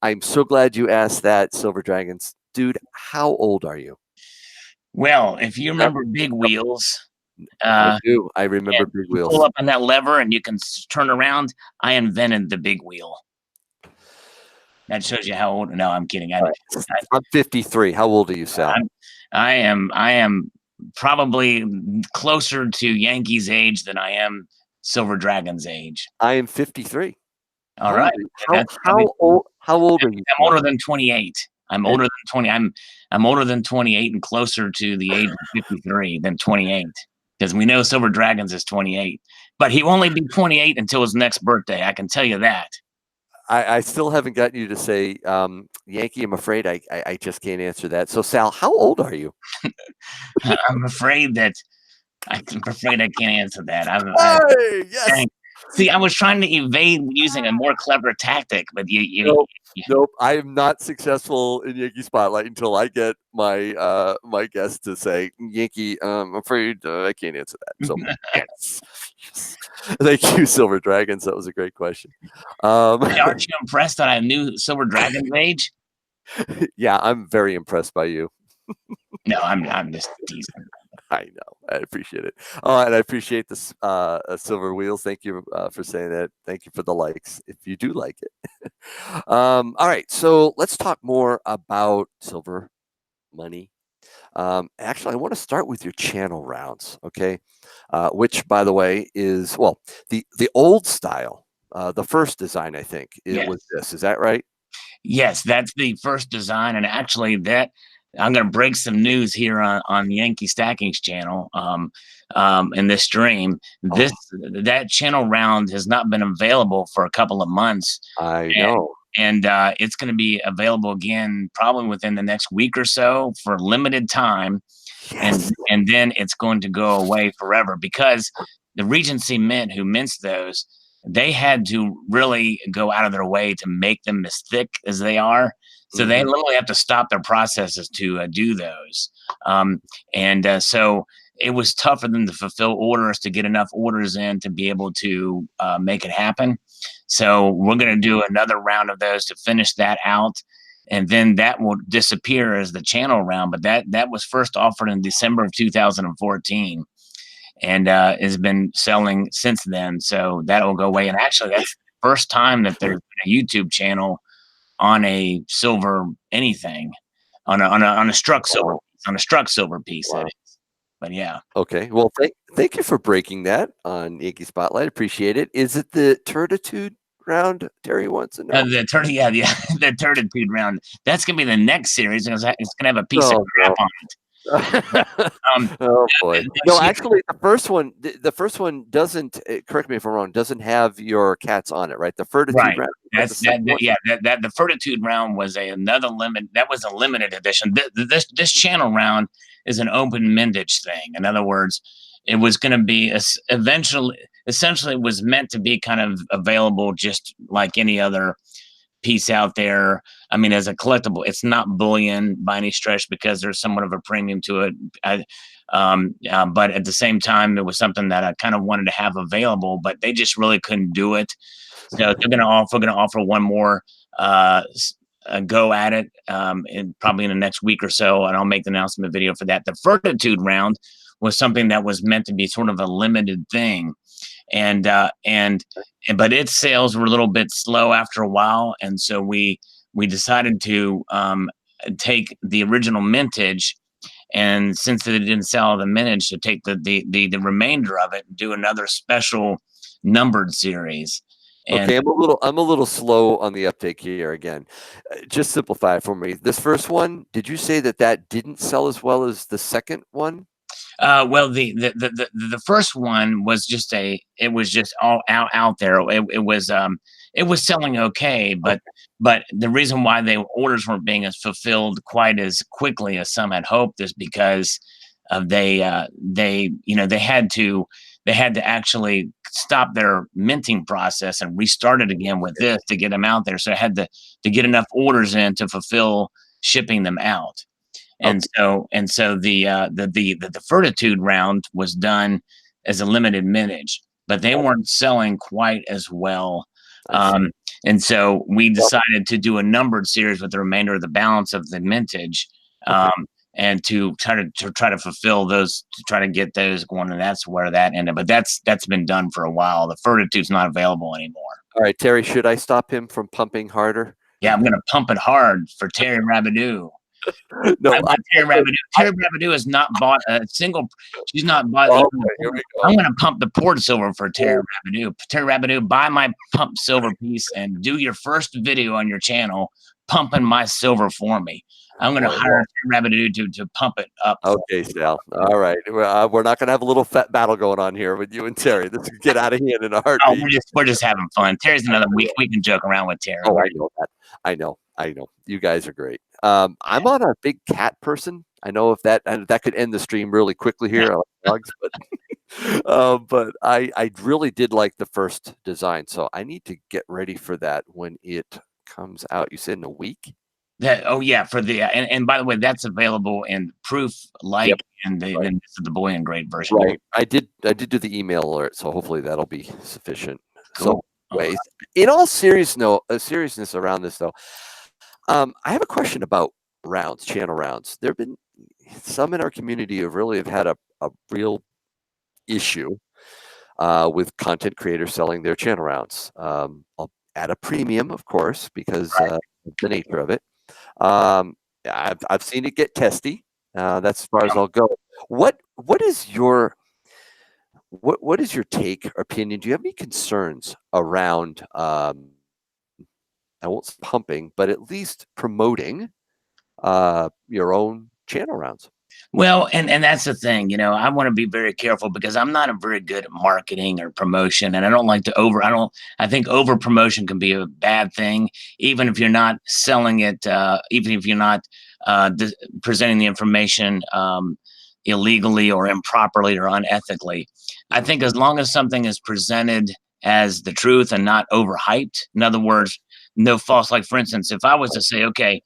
I'm so glad you asked that, Silver Dragons. Dude, how old are you? Well, if you remember Big Wheels, I do. I remember Big you Wheels. pull up on that lever and you can turn around. I invented the big wheel. That shows you how old. No, I'm kidding. I'm 53. How old are you, Sal? I am probably closer to Yankee's age than I am Silver Dragon's age. I am 53. All right. How old are you? I'm older than 28. I'm older than 20. I'm older than 28 and closer to the age of 53 than 28. Because we know Silver Dragons is 28. But he will only be 28 until his next birthday. I can tell you that. I still haven't gotten you to say, Yankee, I'm afraid I just can't answer that. So, Sal, how old are you? I'm afraid I can't answer that. Hey, yes. See, I was trying to evade using a more clever tactic, but Nope. I am not successful in Yankee Spotlight until I get my my guest to say, Yankee, I'm afraid I can't answer that. So, yes. Thank you, Silver Dragons. That was a great question. Aren't you impressed that I knew Silver Dragon's age? Yeah, I'm very impressed by you. No, I'm just teasing. I know. I appreciate it. And I appreciate this Silver Wheels. Thank you for saying that. Thank you for the likes if you do like it. All right. So let's talk more about silver money. Actually, I want to start with your channel rounds. Okay. Which, by the way, is, well, the old style. The first design, I think, was this. Is that right? Yes, that's the first design. And actually, I'm going to break some news here on Yankee Stacking's channel in this stream. That channel round has not been available for a couple of months. I know. And it's going to be available again probably within the next week or so for limited time. Yes. And then it's going to go away forever, because the Regency Mint, who mints those, they had to really go out of their way to make them as thick as they are. So they literally have to stop their processes to do those. So it was tough for them to fulfill orders, to get enough orders in to be able to make it happen. So we're going to do another round of those to finish that out. And then that will disappear as the channel round. But that was first offered in December of 2014. And has been selling since then. So that will go away. And actually, that's the first time that there's been a YouTube channel on a silver anything, on a struck silver, on a struck silver piece. Wow. That is. But yeah. Okay. Well, thank you for breaking that on Yankee Spotlight. Appreciate it. Is it the Turtitude round? Terry wants to know. The Turtitude round. That's gonna be the next series. It's gonna have a piece of crap on it. Um, Oh boy. next No, year, actually, the first one doesn't. Correct me if I'm wrong. Doesn't have your cats on it, right? The Fortitude right? round. Is the That's second one? yeah. That the Fortitude round was another limit. That was a limited edition. This channel round is an open mintage thing. In other words, it was going to be essentially it was meant to be kind of available just like any other piece out there. I mean, as a collectible, it's not bullion by any stretch because there's somewhat of a premium to it. But at the same time, it was something that I kind of wanted to have available, but they just really couldn't do it. So they're going to offer one more go at it probably in the next week or so, and I'll make the announcement video for that. The Fortitude round was something that was meant to be sort of a limited thing, and but its sales were a little bit slow after a while, and so we decided to take the original mintage, and since it didn't sell the mintage, to take the remainder of it and do another special numbered series. And Okay, I'm a little slow on the uptake here again. Just simplify it for me. This first one, did you say that didn't sell as well as the second one? well, the first one was just it was just all out there. It was selling okay, but the reason why the orders weren't being as fulfilled quite as quickly as some had hoped is because of they they had to actually stop their minting process and restart it again with this to get them out there. So I had to get enough orders in to fulfill shipping them out. Okay, And so the Fortitude round was done as a limited mintage, but they weren't selling quite as well. I see. Um, and so we Well, decided to do a numbered series with the remainder of the balance of the mintage, okay. and to try to fulfill those, to try to get those going, and that's where that ended. But that's been done for a while. The Fortitude's not available anymore. All right, Terry, should I stop him from pumping harder? Yeah, I'm gonna pump it hard for Terry Rabideau. I No, want Terry Rabideau. Terry Rabideau has not bought a single. She's not bought oh, even. okay, here we I'm go. going to pump the poured silver for Terry Rabideau. Terry Rabideau, buy my pump silver piece and do your first video on your channel pumping my silver for me. I'm going to Boy, hire Terry Rabideau to pump it up. okay, Sal. All right. Well, we're not going to have a little fat battle going on here with you and Terry. This could get out of hand in a Oh, heartbeat. we're just having fun. Terry's another week. We can joke around with Terry. Oh, I know that. I know. You guys are great. I'm on a big cat person. I know if that could end the stream really quickly here. I like dogs, but I really did like the first design, so I need to get ready for that when it comes out. You said in a week? Oh yeah, for the and by the way, that's available in proof like, Yep. and Right. then this is the boy and grade version. Right. I did do the email alert, so hopefully that'll be sufficient. So, Cool. ways. In all seriousness around this though, I have a question about rounds, channel rounds. There have been some in our community who really have had a real issue with content creators selling their channel rounds at a premium, of course, because of the nature of it. I've seen it get testy. That's as far as I'll go. What is your what is your take or opinion? Do you have any concerns around I won't say pumping, but at least promoting your own channel rounds? Well, and that's the thing, I want to be very careful because I'm not a very good at marketing or promotion, and I don't like to I think over promotion can be a bad thing, even if you're not selling it, even if you're not presenting the information illegally or improperly or unethically. I think as long as something is presented as the truth and not overhyped, in other words, no false, like for instance, if I was to say, okay,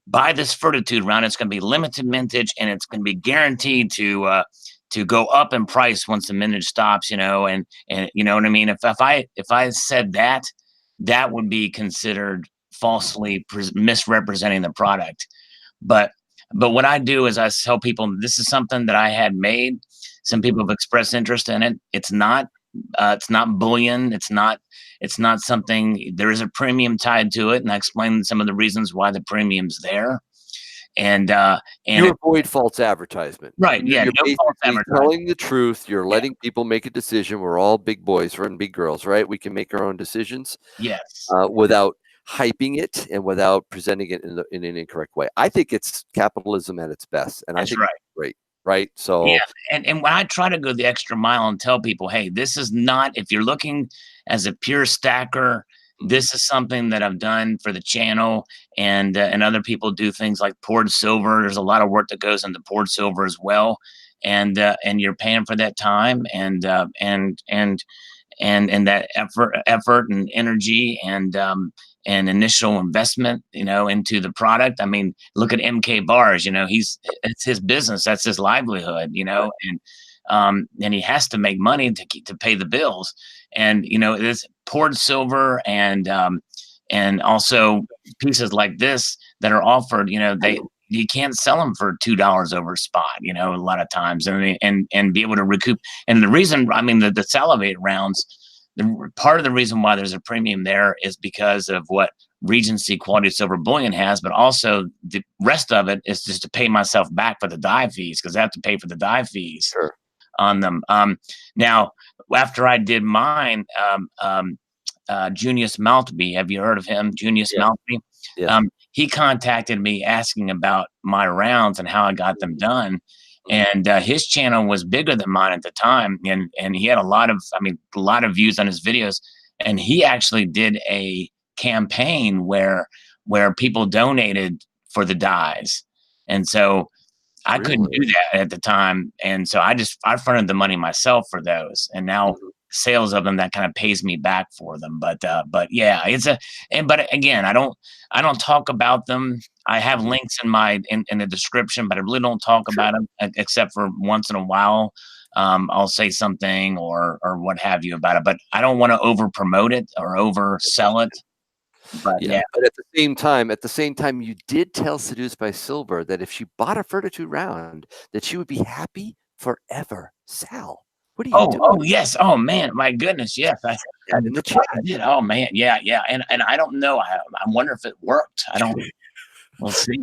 buy this Fortitude round. It's going to be limited mintage, and it's going to be guaranteed to go up in price once the mintage stops. And you know what I mean. If I said that, that would be considered falsely misrepresenting the product. But what I do is I tell people this is something that I had made. Some people have expressed interest in it. It's not bullion. It's not something. There is a premium tied to it, and I explained some of the reasons why the premium's there. And You avoid false advertisement. right, yeah, You're no false basically advertising. telling the truth. You're Yeah. letting people make a decision. We're all big boys and big girls, right? We can make our own decisions Yes. without hyping it and without presenting it in an incorrect way. I think it's capitalism at its best, and I That's think right. it's great. Right. Yeah, So and when I try to go the extra mile and tell people, "Hey, this is not if you're looking as a pure stacker, mhm, this is something that I've done for the channel, and other people do things like poured silver. There's a lot of work that goes into poured silver as well, and you're paying for that time and that effort and energy and initial investment, into the product. I mean, look at MK Bars. It's his business. That's his livelihood. right. And he has to make money to pay the bills. And this poured silver and also pieces like this that are offered. They you can't sell them for $2 over spot. A lot of times, and be able to recoup. And the reason, I mean, the Salivate rounds, part of the reason why there's a premium there is because of what Regency Quality Silver Bullion has, but also the rest of it is just to pay myself back for the die fees, because I have to pay for the die fees Sure. on them. Now, after I did mine, Junius Maltby, have you heard of him? Junius Yeah. Maltby. Yes. He contacted me asking about my rounds and how I got them done. Mhm. And his channel was bigger than mine at the time, and he had a lot of views on his videos. And he actually did a campaign where people donated for the dies, and so I couldn't Really? do that at the time, and so I fronted the money myself for those, and now Mhm. sales of them, that kind of pays me back for them. But yeah, but again, I don't talk about them. I have Mhm. links in the description, but I really don't talk Sure. about them except for once in a while. I'll say something or what have you about it, but I don't want to over promote it or oversell it. But Yeah, yeah. but at the same time, you did tell Seduced by Silver that if she bought a Fortitude round, that she would be happy forever. Sal, what are you doing? Oh, yes. Oh, man, my goodness, yes, I That in the chat. did. Oh, man, yeah, yeah, and I don't know, I wonder if it worked. I don't We'll see.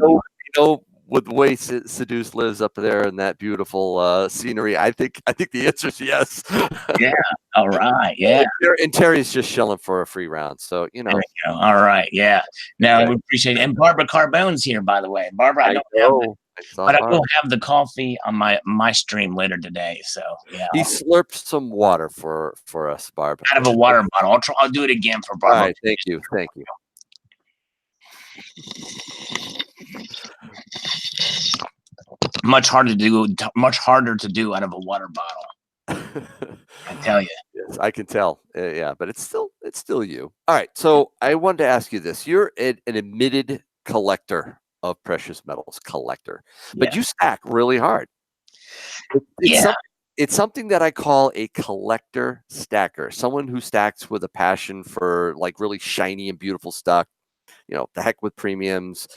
With the way Seduced lives up there and that beautiful scenery, I think the answer is yes. Yeah, alright, yeah, And Terry's just shelling for a free round, so there we go, alright, yeah. No, we exactly. appreciate it, and Barbara Carbone's here, by the way. Barbara, I I don't have the know. I saw but I will Barb. have the coffee on my stream later today, so, yeah, He slurped some water for us, Barb. out of a water bottle. I'll do it again for All Barbara. right, thank you, thank you. Much harder to do out of a water bottle, I tell you. Yes, I can tell. Yeah, but it's still you. All right. So I wanted to ask you this. You're an admitted collector of precious metals, collector, but Yeah. you stack really hard. It's Yeah. it's something that I call a collector stacker, someone who stacks with a passion for like really shiny and beautiful stuff. The heck with premiums.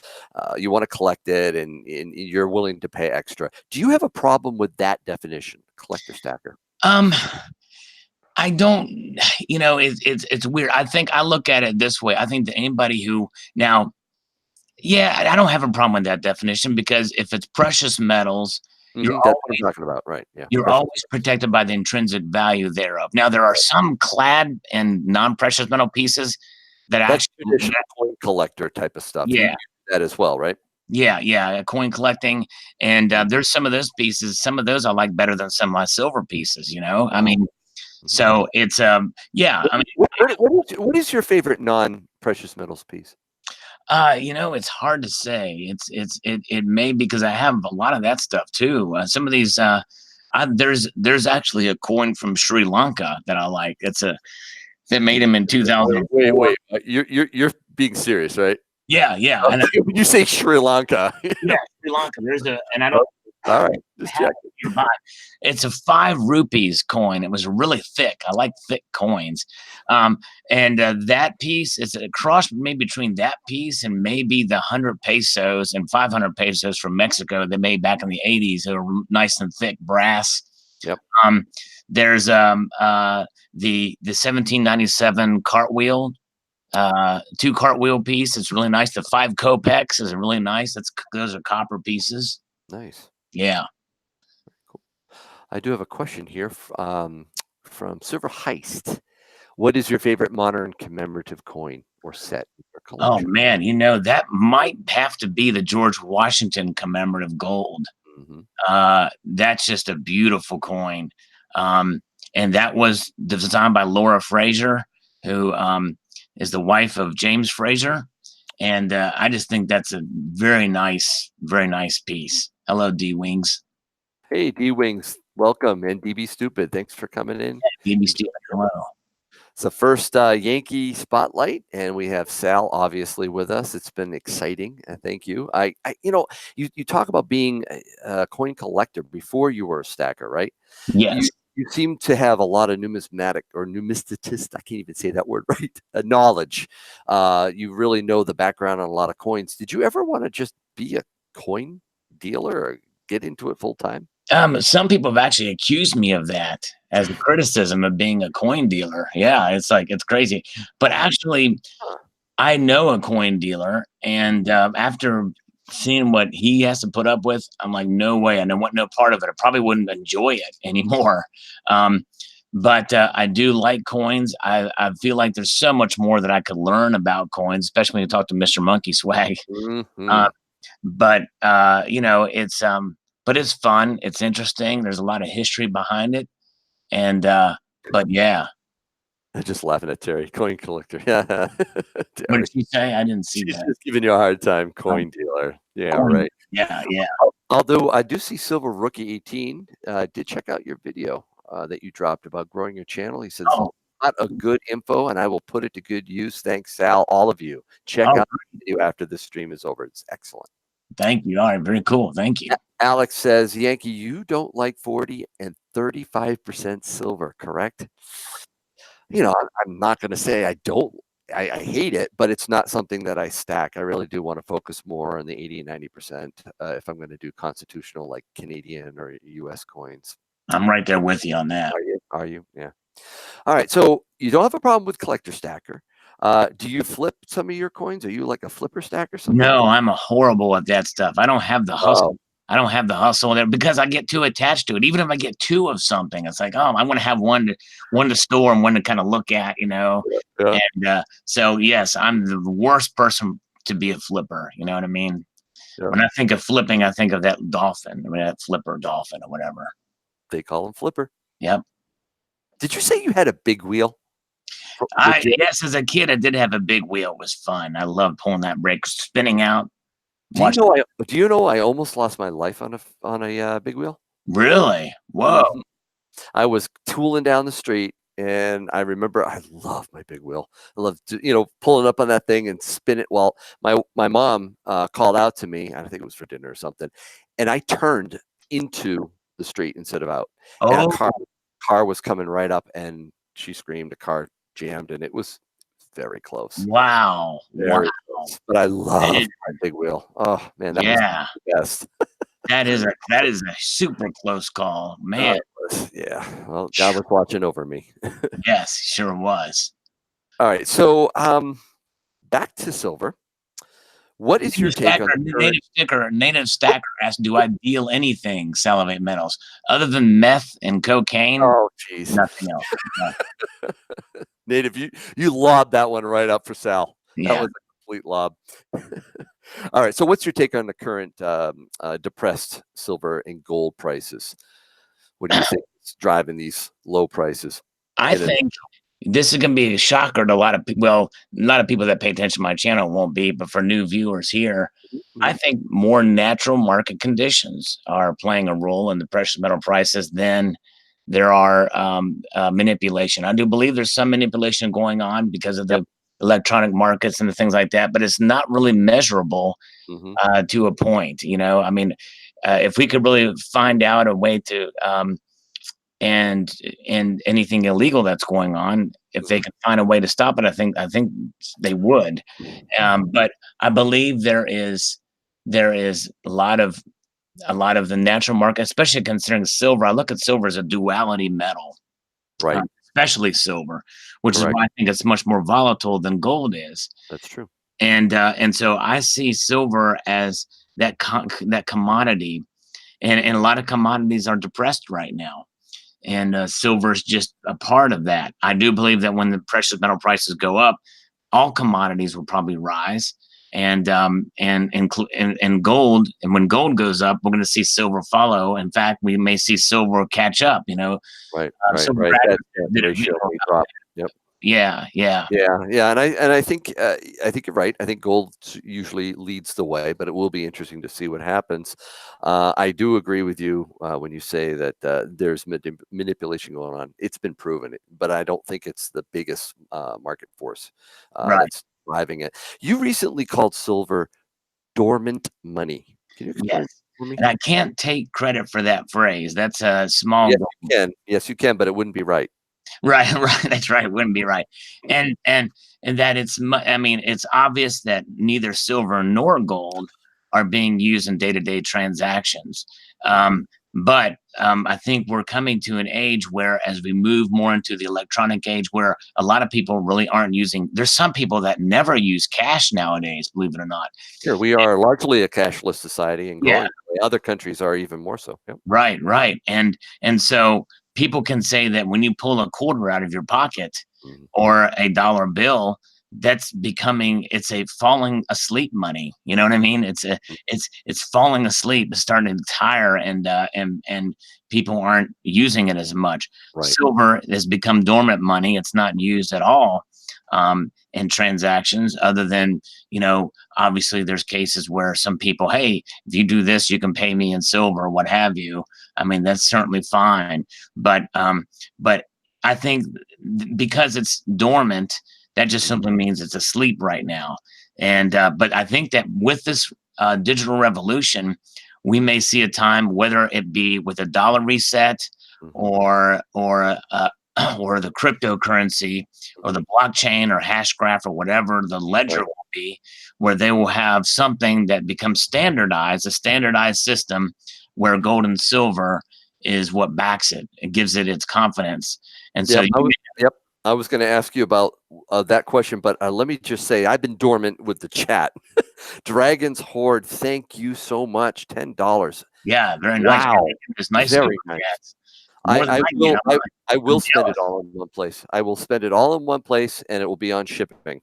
You want to collect it, and you're willing to pay extra. Do you have a problem with that definition, collector stacker? Um, I don't, it's weird. I think I look at it this way. I think that anybody who now, yeah, I don't have a problem with that definition, because if it's precious metals, you're That's what I'm always talking about, right? Yeah, you're precious. always protected by the intrinsic value thereof. Now, there are some clad and non-precious metal pieces that That's actually, traditional coin collector type of stuff. You yeah, do that as well, right? yeah, coin collecting, and Mhm. there's some of those pieces. Some of those I like better than some of my silver pieces. I Wow. mean, Mhm. so it's yeah. I mean, What is your favorite non-precious metals piece? it's hard to say. It may, because I have a lot of that stuff too. Some of these, there's actually a coin from Sri Lanka that I like. That made him in Wait, wait, 2004. wait. You're being serious, right? Yeah, and Okay, when you say Sri Lanka. yeah, Sri Lanka. And I don't Oh, all right, just have check. it nearby. It's a 5 rupees coin. It was really thick. I like thick coins. And that piece is a cross maybe between that piece and maybe the 100 pesos and 500 pesos from Mexico they made back in the 80s. They were nice and thick brass. Yep. Um, there's the 1797 cartwheel, 2 cartwheel piece. It's really nice. The 5 Copex is really nice. Those are copper pieces. Nice. Yeah. Cool. I do have a question here from Silver Heist. What is your favorite modern commemorative coin or set or Oh collection? man, that might have to be the George Washington commemorative gold. Mhm. That's just a beautiful coin. Um, and that was designed by Laura Fraser, who is the wife of James Fraser. And I just think that's a very nice piece. Hello, D Wings. Hey, D Wings, welcome, and DB Stupid, thanks for coming in. DB Stephen, hello. It's the first Yankee Spotlight, and we have Sal obviously with us. It's been exciting. Thank you. You talk about being a coin collector before you were a stacker, right? You Yes. you seem to have a lot of numismatic or numismatist. I can't even say that word right. Knowledge. You really know the background on a lot of coins. Did you ever want to just be a coin dealer or get into it full time? Some people have actually accused me of that as a criticism of being a coin dealer. Yeah, it's like it's crazy. But actually, Huh. I know a coin dealer, and after seeing what he has to put up with, I'm like, no way. I don't want no part of it. I probably wouldn't enjoy it anymore. Um, but I do like coins. I feel like there's so much more that I could learn about coins, especially when you talk to Mr. Monkey Swag. Hmm. Uh, but but it's fun. It's interesting. There's a lot of history behind it, and but yeah. I'm just laughing at Terry, coin collector. Yeah, What Terry. did she say? I didn't see She's that. just giving you a hard time, Um, coin dealer. Yeah, coin. right. Yeah, yeah. Although I do see Silver Rookie 18 did check out your video that you dropped about growing your channel. He says Oh, a lot of good info, and I will put it to good use. Thanks, Sal. All of you, check oh, out the video after this stream is over. It's excellent. thank you. All right, very cool. Thank you. Alex says, Yankee, you don't like 40 and 35% silver, correct? I'm not going to say I don't. I hate it, but it's not something that I stack. I really do want to focus more on the 80 and 90% if I'm going to do constitutional like Canadian or US coins. I'm right there with you on that. Are you? Are you? Yeah. All right. So you don't have a problem with collector stacker. Do you flip some of your coins? Are you like a flipper stacker something? No, I'm a horrible at that stuff. I don't have the Oh, hustle. I don't have the hustle there because I get too attached to it. Even if I get two of something, it's like, oh, I want to have one to store and one to kind of look at, yeah. And so, yes, I'm the worst person to be a flipper. You know what I mean? Yeah. When I think of flipping, I think of that dolphin, that flipper dolphin or whatever. They call them flipper. Yep. Did you say you had a big wheel? I Legit? Yes, as a kid, I did have a big wheel. It was fun. I loved pulling that brake, spinning out. Do you Watch. know I do you know I almost lost my life on a big wheel? Really? Whoa. Mhm. I was tooling down the street, and I remember I love my big wheel. I love pulling up on that thing and spin it. Well, my mom called out to me, and I think it was for dinner or something, and I turned into the street instead of out, and a Oh, car was coming right up, and she screamed. A car jammed, and it was very close. wow. Wow. Very close, but I love Man, my big wheel. Oh, man, that was yeah. the best. That is a super close call. Oh, Man. it was yeah, well, God was watching over me. Yes, sure was. Alright, so, back to silver. What is your take on the current Native stacker asked, do I deal anything, Salivate Metals, other than meth and cocaine? Oh, jeez. Nothing else. No. Native, you lobbed that one right up for Sal. That Yeah. was a complete lob. Alright, so what's your take on the current, depressed silver and gold prices? What do you think is driving these low prices I in a think this is gonna be a shocker to a lot of people. Well, a lot of people that pay attention to my channel won't be, but for new viewers here, I Mhm. think more natural market conditions are playing a role in the precious metal prices than there are manipulation. I do believe there's some manipulation going on because of Yep. the electronic markets and the things like that, but it's not really measurable Mhm. to a point. I mean, if we could really find out a way to and anything illegal that's going on, if they Mhm. can find a way to stop it, I think they would. But I believe there is a lot of the natural market, especially considering silver. I look at silver as a duality metal, Right. especially silver, which is Correct. why I think it's much more volatile than gold is. That's true. And so I see silver as that commodity, and a lot of commodities are depressed right now. silver is just a part of that. I do believe that when the precious metal prices go up, all commodities will probably rise, and gold. And when gold goes up, we're going to see silver follow. In fact, we may see silver catch up. Right, Silver that did a ratio video. may drop. Yep. Yeah, yeah, Yeah, and I think you're right. I think gold usually leads the way, but it will be interesting to see what happens. I do agree with you when you say that there's manipulation going on. It's been proven, but I don't think it's the biggest market force right. that's driving it. You recently called silver dormant money. Can you explain Yes. for me? And I can't take credit for that phrase. That's a small Yes, goal. you can. Yes, you can, but it wouldn't be right. Right, right. That's right. It wouldn't be right. And that I mean, it's obvious that neither silver nor gold are being used in day-to-day transactions. Mhm. But I think we're coming to an age where, as we move more into the electronic age, where a lot of people really aren't using, there's some people that never use cash nowadays, believe it or not. Sure, we are largely a cashless society and Yeah. going that way. Other countries are even more so. Yep. Right, right. And so people can say that when you pull a quarter out of your pocket Mhm. or a dollar bill, it's a falling asleep money. You know what I mean? It's falling asleep, it's starting to tire, and people aren't using it as much. Right. Silver has become dormant money. It's not used at all in transactions, other than, obviously there's cases where some people, hey, if you do this, you can pay me in silver, what have you. I mean, that's certainly fine, but I think because it's dormant, that just Mhm. simply means it's asleep right now. And but I think that with this digital revolution, we may see a time, whether it be with a dollar reset Mhm. or or the cryptocurrency or Mhm. the blockchain or hashgraph or whatever the ledger Right. will be, where they will have something that becomes standardized, a standardized system where gold and silver is what backs it. It gives it its confidence. And so Yep, yep, I was gonna ask you about, that question, but, let me just say I've been dormant with the chat. Dragon's Horde, thank you so much, $10. yeah, very nice. Yeah, Wow, they give us nice super very nice. chats. More than I get. I I'm will spend it jealous. all in one place. I will spend it all in one place, and it will be on shipping.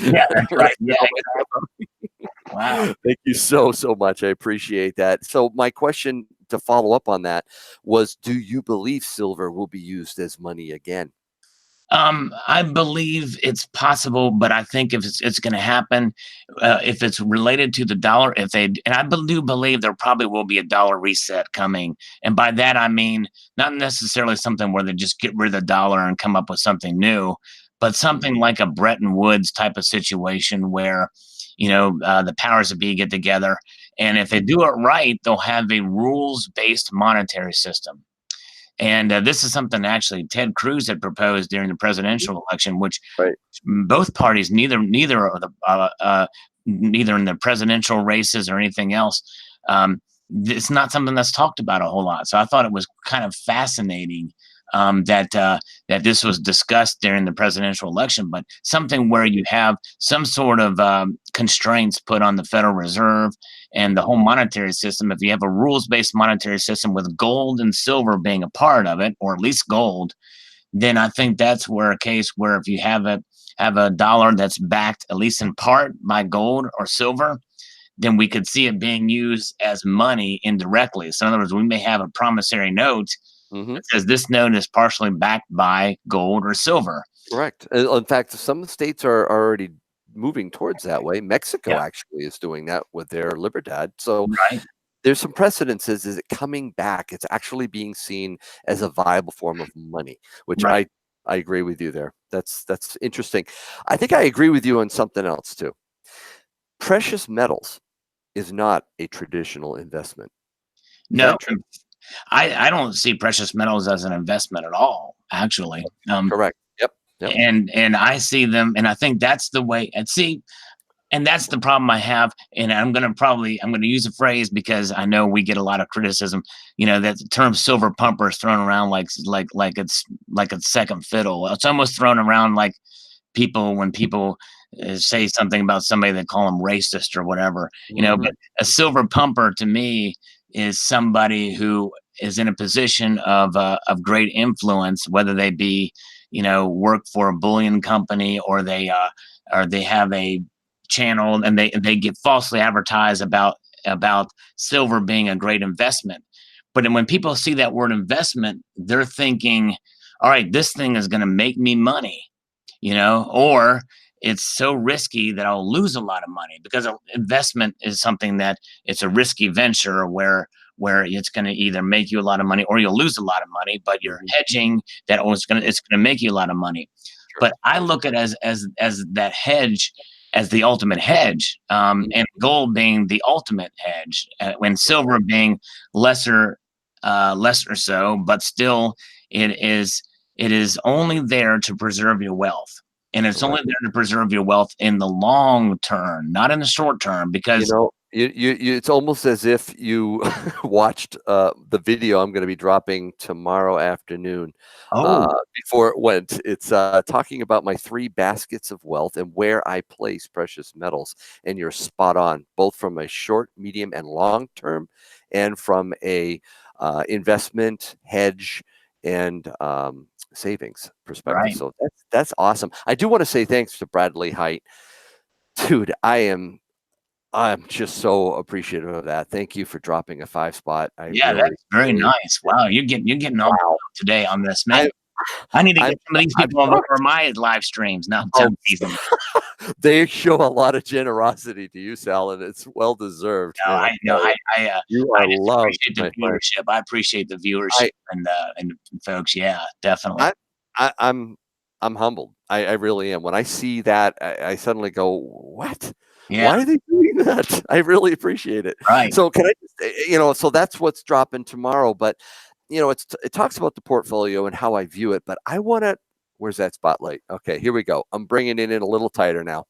Yeah, When that's I right. Yeah, send all my stuff exactly. out. Wow. Thank you so, so much, I appreciate that. So my question to follow up on that was, do you believe silver will be used as money again? I believe it's possible, but I think if it's going to happen, if it's related to the dollar, and do believe there probably will be a dollar reset coming. And by that, I mean, not necessarily something where they just get rid of the dollar and come up with something new, but something Mhm. like a Bretton Woods type of situation where, the powers that be get together. And if they Mhm. do it right, they'll have a rules based monetary system. And this is something actually Ted Cruz had proposed during the presidential election, which Right. both parties, neither in the presidential races or anything else, it's not something that's talked about a whole lot. So I thought it was kind of fascinating that this was discussed during the presidential election, but something where you have some sort of constraints put on the Federal Reserve and the Mhm. whole monetary system. If you have a rules-based monetary system with gold and silver being a part of it, or at least gold, then I think that's where a case where if you have a dollar that's backed at least in part by gold or silver, then we could see it being used as money indirectly. So in other words, we may have a promissory note Mhm. that says this note is partially backed by gold or silver. Correct. In fact, some states are already moving towards that way. Yeah, Mexico actually is doing that with their Libertad. So right, there's some precedences. Is it coming back? It's actually being seen as a viable form of money, which right. I agree with you there. That's interesting. I think I agree with you on something else too. Precious metals is not a traditional investment. Is No, that true? I don't see precious metals as an investment at all, actually. Correct. Yep. Yep. And I see them, and I think that's the way. And that's the problem I have. And I'm gonna use a phrase because I know we get a lot of criticism. That the term silver pumper is thrown around like it's second fiddle. It's almost thrown around like when people say something about somebody, that call them racist or whatever. Mhm. But a silver pumper to me is somebody who is in a position of great influence, whether they be, work for a bullion company, or they have a channel, and they get falsely advertised about silver being a great investment. But when people see that word investment, they're thinking, all right, this thing is going to make me money, or it's so risky that I'll lose a lot of money, because investment is something that it's a risky venture where it's going to either make you a lot of money or you'll lose a lot of money, but you're hedging that, oh, it's going to make you a lot of money. Sure. But I look at it as that hedge, as the ultimate hedge, and gold being the ultimate hedge, when silver being lesser so, but still it is only there to preserve your wealth. And it's only there to preserve your wealth in the long term, not in the short term, because it's almost as if you watched the video I'm going to be dropping tomorrow afternoon. Before it went, it's talking about my 3 baskets of wealth and where I place precious metals. And you're spot on, both from a short, medium, and long term, and from a investment, hedge, and savings perspective. right. So that's awesome. I do want to say thanks to Bradley Height. Dude, I'm just so appreciative of that. Thank you for dropping a 5 spot. Yeah, that's very nice. Wow, you're getting all today on this, man. I need to get some of these people over my live streams now. They show a lot of generosity to you, Sal, and it's well deserved. No, I you are loved. Appreciate the viewership. I appreciate the viewership and folks. Yeah, definitely. I'm humbled. I really am. When I see that, I suddenly go, what? Yeah. Why are they doing that? I really appreciate it. Right. So can I just, so that's what's dropping tomorrow. But, it talks about the portfolio and how I view it. But I want to, where's that spotlight? Okay, here we go. I'm bringing it in a little tighter now.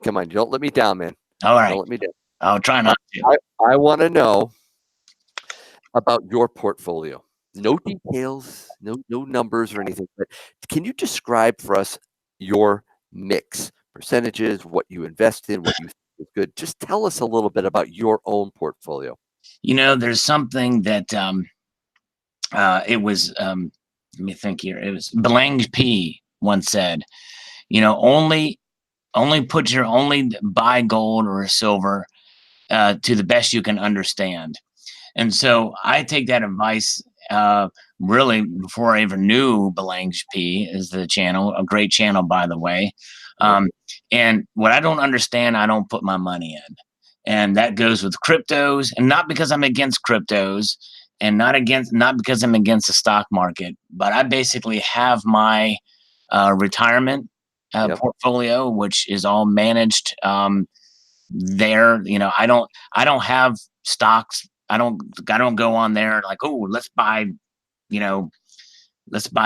Come on, don't let me down, man. All right. Don't let me down. I'll try not to. I want to know about your portfolio. No details, no numbers or anything, but can you describe for us your mix, percentages, what you invest in, what you think is good? Just tell us a little bit about your own portfolio. There's something that it was let me think here. It was Belang P once said, only buy gold or silver to the best you can understand. And so I take that advice really before I ever knew Belange P is the channel, a great channel, by the way. And what I don't understand, I don't put my money in. And that goes with cryptos, and not because I'm against cryptos, and not because I'm against the stock market, but I basically have my retirement portfolio, which is all managed there. I don't have stocks. I don't go on there like, oh, let's buy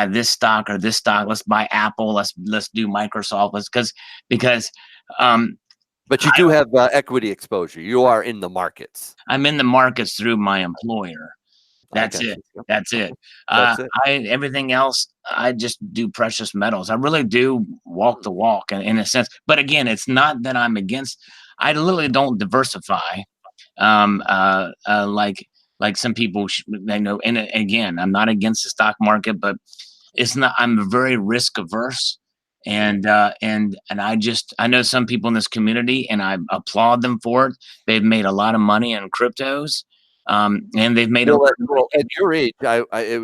this stock or this stock. Let's buy Apple. Let's do Microsoft. Because but you do have equity exposure. You are in the markets. I'm in the markets through my employer. That's it. That's it. Everything else, I just do precious metals. I really do walk the walk in a sense. But again, it's not that I'm against. I literally don't diversify. Like some people they know. And again, I'm not against the stock market, but it's not. I'm very risk averse. And I know some people in this community, and I applaud them for it. They've made a lot of money in cryptos. And they've made at your age,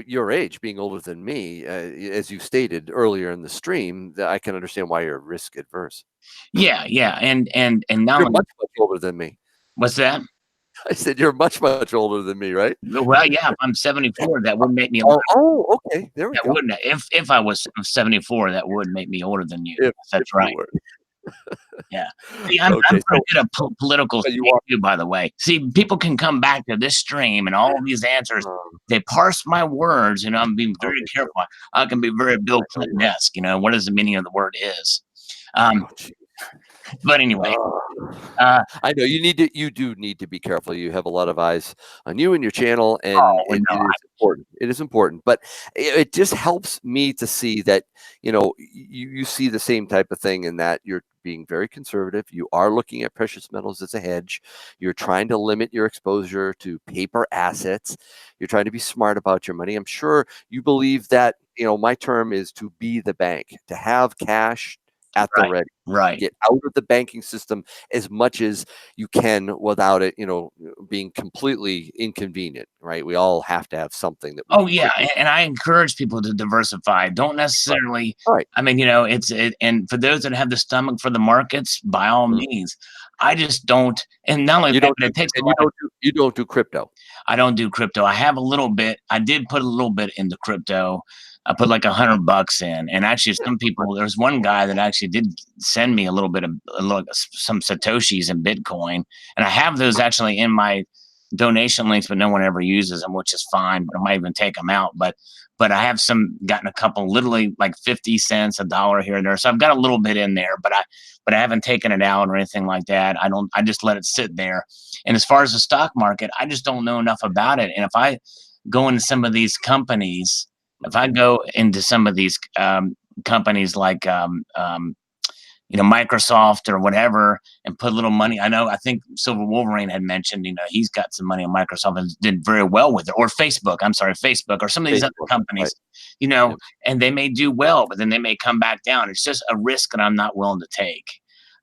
your age being older than me, as you stated earlier in the stream, that I can understand why you're risk adverse. Yeah, and now you're much older than me. What's that? I said you're much older than me, right? Well, yeah, I'm 74. That would make me older. Oh, okay. There we go. Wouldn't if I was 74, that would make me older than you. That's right. Yeah. See, I'm pretty good at political too, by the way. See, people can come back to this stream and all these answers. They parse my words, and I'm being very careful. I can be very Bill Clinton-esque. What does the meaning of the word is? But anyway, I know you do need to be careful. You have a lot of eyes on you and your channel, and it is important. It is important, but it just helps me to see that you see the same type of thing, and that you're being very conservative. You are looking at precious metals as a hedge. You're trying to limit your exposure to paper assets. You're trying to be smart about your money. I'm sure you believe that, my term is to be the bank, to have cash at the ready. Right. Get out of the banking system as much as you can without it, being completely inconvenient, right? We all have to have something that we Oh can yeah, quickly. and I encourage people to diversify. Don't Right. necessarily. All right. I mean, and for those that have the stomach for the markets, by all Mm. means. I just don't. And not only You that, don't but do, it takes a and lot of. you don't do crypto. I don't do crypto. I have a little bit. I did put a little bit into crypto. I put like $100 in, and actually, Yeah, some people. There's one guy that actually did send me a little bit of some satoshis in Bitcoin, and I have those actually in my donation links, but no one ever uses them, which is fine. But I might even take them out. But I have gotten a couple, literally like 50 cents, $1 here and there. So I've got a little bit in there, but I haven't taken it out or anything like that. I just let it sit there. And as far as the stock market, I just don't know enough about it. And if I go into some of these companies, if I go into some of these companies like Microsoft or whatever, and put a little money. I think Silver Wolverine had mentioned, he's got some money on Microsoft and did very well with it, or Facebook. I'm sorry, Facebook, or some of these other Facebook, right? companies, Yep. and they may do well, but then they may come back down. It's just a risk that I'm not willing to take.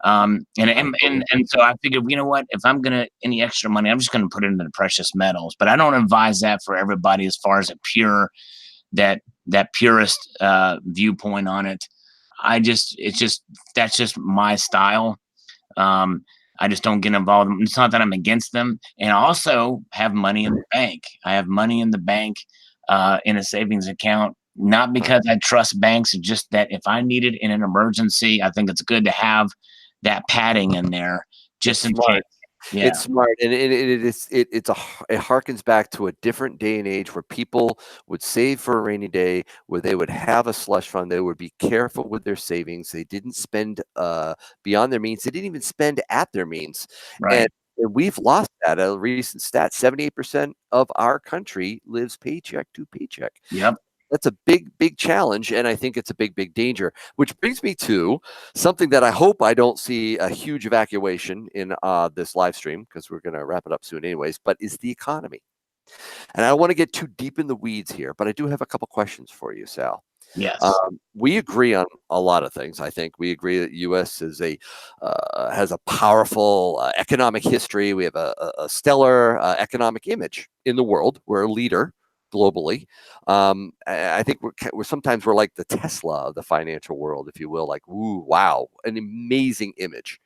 And, I and, totally and, and so I figured, you know what, if I'm going to, any extra money, I'm just going to put it into the precious metals, but I don't advise that for everybody as far as that purist viewpoint on it. That's just my style. Um, I just don't get involved. It's not that I'm against them. And I also have money in the bank. I have money in the bank in a savings account, not because I trust banks, just that if I need it in an emergency, I think it's good to have that padding in there It's just in smart. case. Yeah, It's smart, and it harkens back to a different day and age where people would save for a rainy day, where they would have a slush fund. They would be careful with their savings. They didn't spend beyond their means. They didn't even spend at their means, and right. and we've lost that. A recent stat: 78% of our country lives paycheck to paycheck. Yep. That's a big, big challenge, and I think it's a big, big danger. Which brings me to something that I hope I don't see a huge evacuation in this live stream, because we're going to wrap it up soon, anyways. But is the economy, and I don't want to get too deep in the weeds here, but I do have a couple questions for you, Sal. Yes. We agree on a lot of things. I think we agree that U.S. is has a powerful economic history. We have a stellar economic image in the world. We're a leader globally. I think we're sometimes we're like the Tesla of the financial world, if you will. Like, ooh, wow, an amazing image.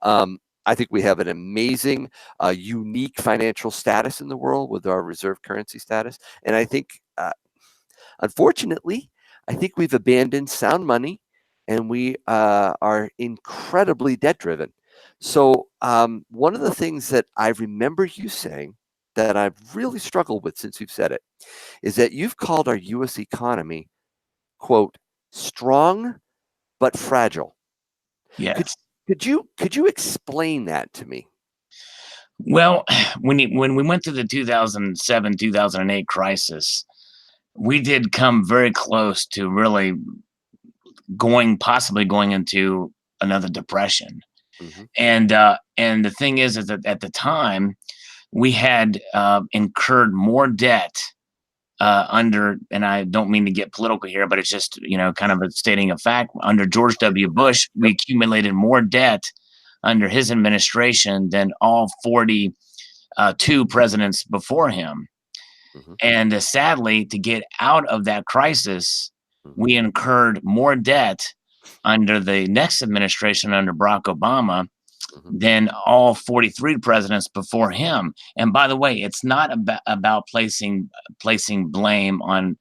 I think we have an amazing, unique financial status in the world with our reserve currency status, and I think, unfortunately, I think we've abandoned sound money, and we are incredibly debt driven. So, one of the things that I remember you saying that I've really struggled with since you've said it is that you've called our U.S. economy, quote, strong but fragile. Could Yes. could you explain that to me? Well, when we went through the 2007 2008 crisis, we did come very close to really possibly going into another depression. Hmm. And the thing is that at the time we had incurred more debt under, and I don't mean to get political here, but it's just kind of a stating of fact. Under George W. Bush, we Yep. accumulated more debt under his administration than all 42 presidents before him. Hmm. And sadly, to get out of that crisis, Hmm. we incurred more debt under the next administration under Barack Obama Hmm. than all 43 presidents before him. And by the way, it's not about placing blame on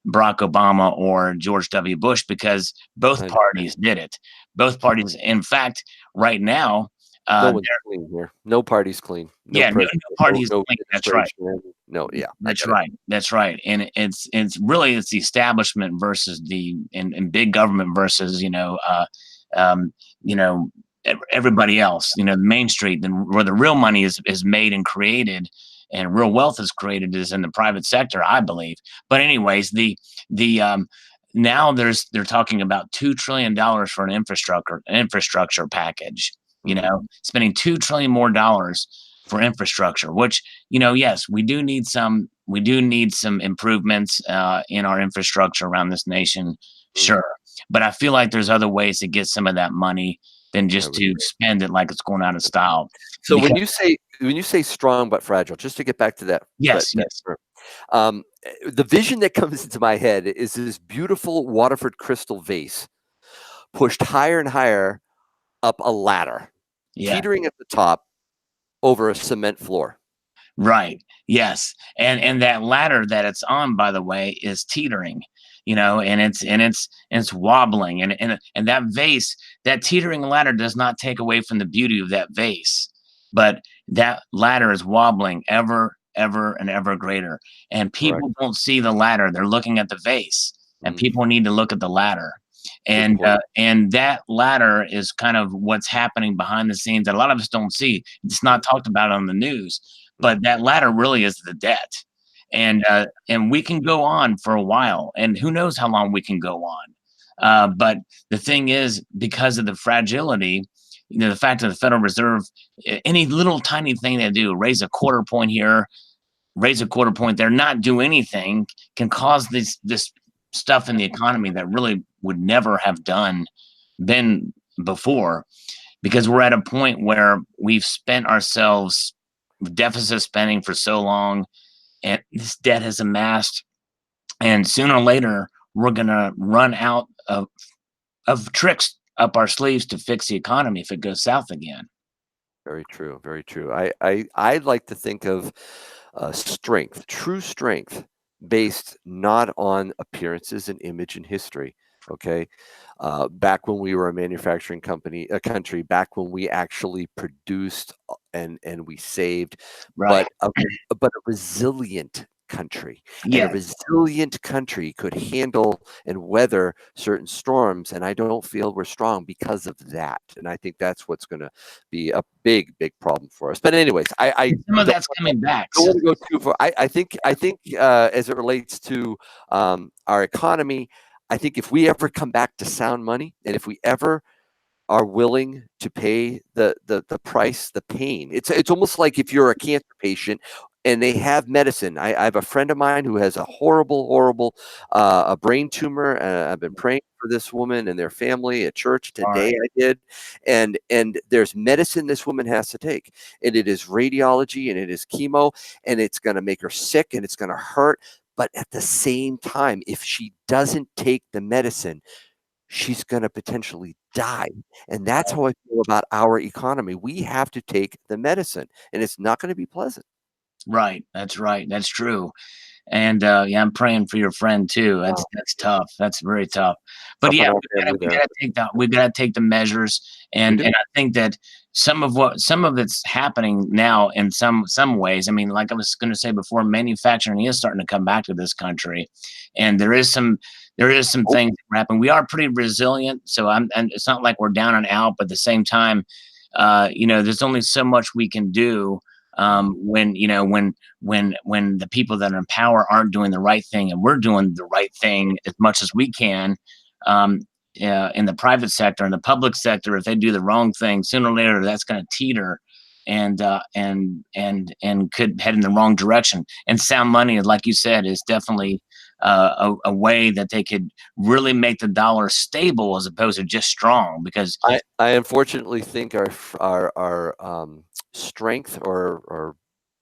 Barack Obama or George W. Bush, because both I understand. parties did it. Both parties, in fact, right now, No one's clean here. No party's clean. No yeah, no president. party No, is no clean. That's right. administration. No. Yeah, I That's get it. right. That's right. And it's the establishment versus and big government versus um, you know everybody else. The Main Street, and where the real money is made and created, and real wealth is created, is in the private sector, I believe. But anyways, the now they're talking about $2 trillion for an infrastructure package, spending $2 trillion more for infrastructure, which, yes, we do need some improvements in our infrastructure around this nation. Sure. But I feel like there's other ways to get some of that money than just to spend it like it's going out of style. So when you say strong but fragile, just to get back to that, Yes. the vision that comes into my head is this beautiful Waterford crystal vase pushed higher and higher up a ladder, teetering at the top over a cement floor. Right. Yes. And that ladder that it's on, by the way, is teetering, and it's wobbling, and that vase, that teetering ladder does not take away from the beauty of that vase, but that ladder is wobbling ever and ever greater, and people don't see the ladder. They're looking at the vase, and people need to look at the ladder. And that ladder is kind of what's happening behind the scenes that a lot of us don't see. It's not talked about on the news, but that ladder really is the debt. And we can go on for a while, and who knows how long we can go on. But the thing is, because of the fragility, the fact that the Federal Reserve, any little tiny thing they do, raise a quarter point here, raise a quarter point there, not do anything, can cause this stuff in the economy that really would never have been before, because we're at a point where we've spent ourselves deficit spending for so long, and this debt has amassed, and sooner or later we're gonna run out of tricks up our sleeves to fix the economy if it goes south again. Very true. Very true. I like to think of strength, true strength, based not on appearances and image and history. Okay, back when we were a manufacturing country, back when we actually produced and we saved, Right. but a resilient country. Yeah. And a resilient country could handle and weather certain storms, and I don't feel we're strong because of that. And I think that's what's going to be a big problem for us. But anyways, some of that's coming back. I don't want to go too far. I think as it relates to our economy, I think if we ever come back to sound money, and if we ever are willing to pay the price, the pain, it's almost like if you're a cancer patient and they have medicine. I have a friend of mine who has a horrible a brain tumor. I've been praying for this woman and their family at church today. I did, and there's medicine this woman has to take, and it is radiology, and it is chemo, and it's going to make her sick, and it's going to hurt. But at the same time, if she doesn't take the medicine, she's going to potentially die. And that's how I feel about our economy. We have to take the medicine, and it's not going to be pleasant. Right. That's right. That's true. And yeah, I'm praying for your friend too. That's tough. That's very tough. But yeah, we gotta take the measures, and I think that some of it's happening now in some ways. I mean, like I was going to say before, manufacturing is starting to come back to this country, and there is some things happening. We are pretty resilient, so and it's not like we're down and out. But at the same time, there's only so much we can do. When the people that are in power aren't doing the right thing, and we're doing the right thing as much as we can, in the private sector and the public sector, if they do the wrong thing, sooner or later that's going to teeter and could head in the wrong direction. And sound money, like you said, is definitely a way that they could really make the dollar stable as opposed to just strong. Because I unfortunately think our strength or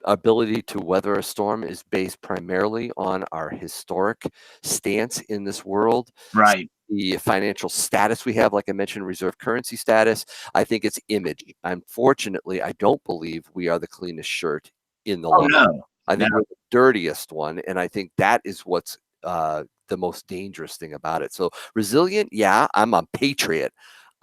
ability to weather a storm is based primarily on our historic stance in this world. Right. The financial status we have, like I mentioned, reserve currency status. I think it's image. Unfortunately, I don't believe we are the cleanest shirt in the line. No. I think we're the dirtiest one, and I think that is what's the most dangerous thing about it. So resilient, yeah, I'm a patriot.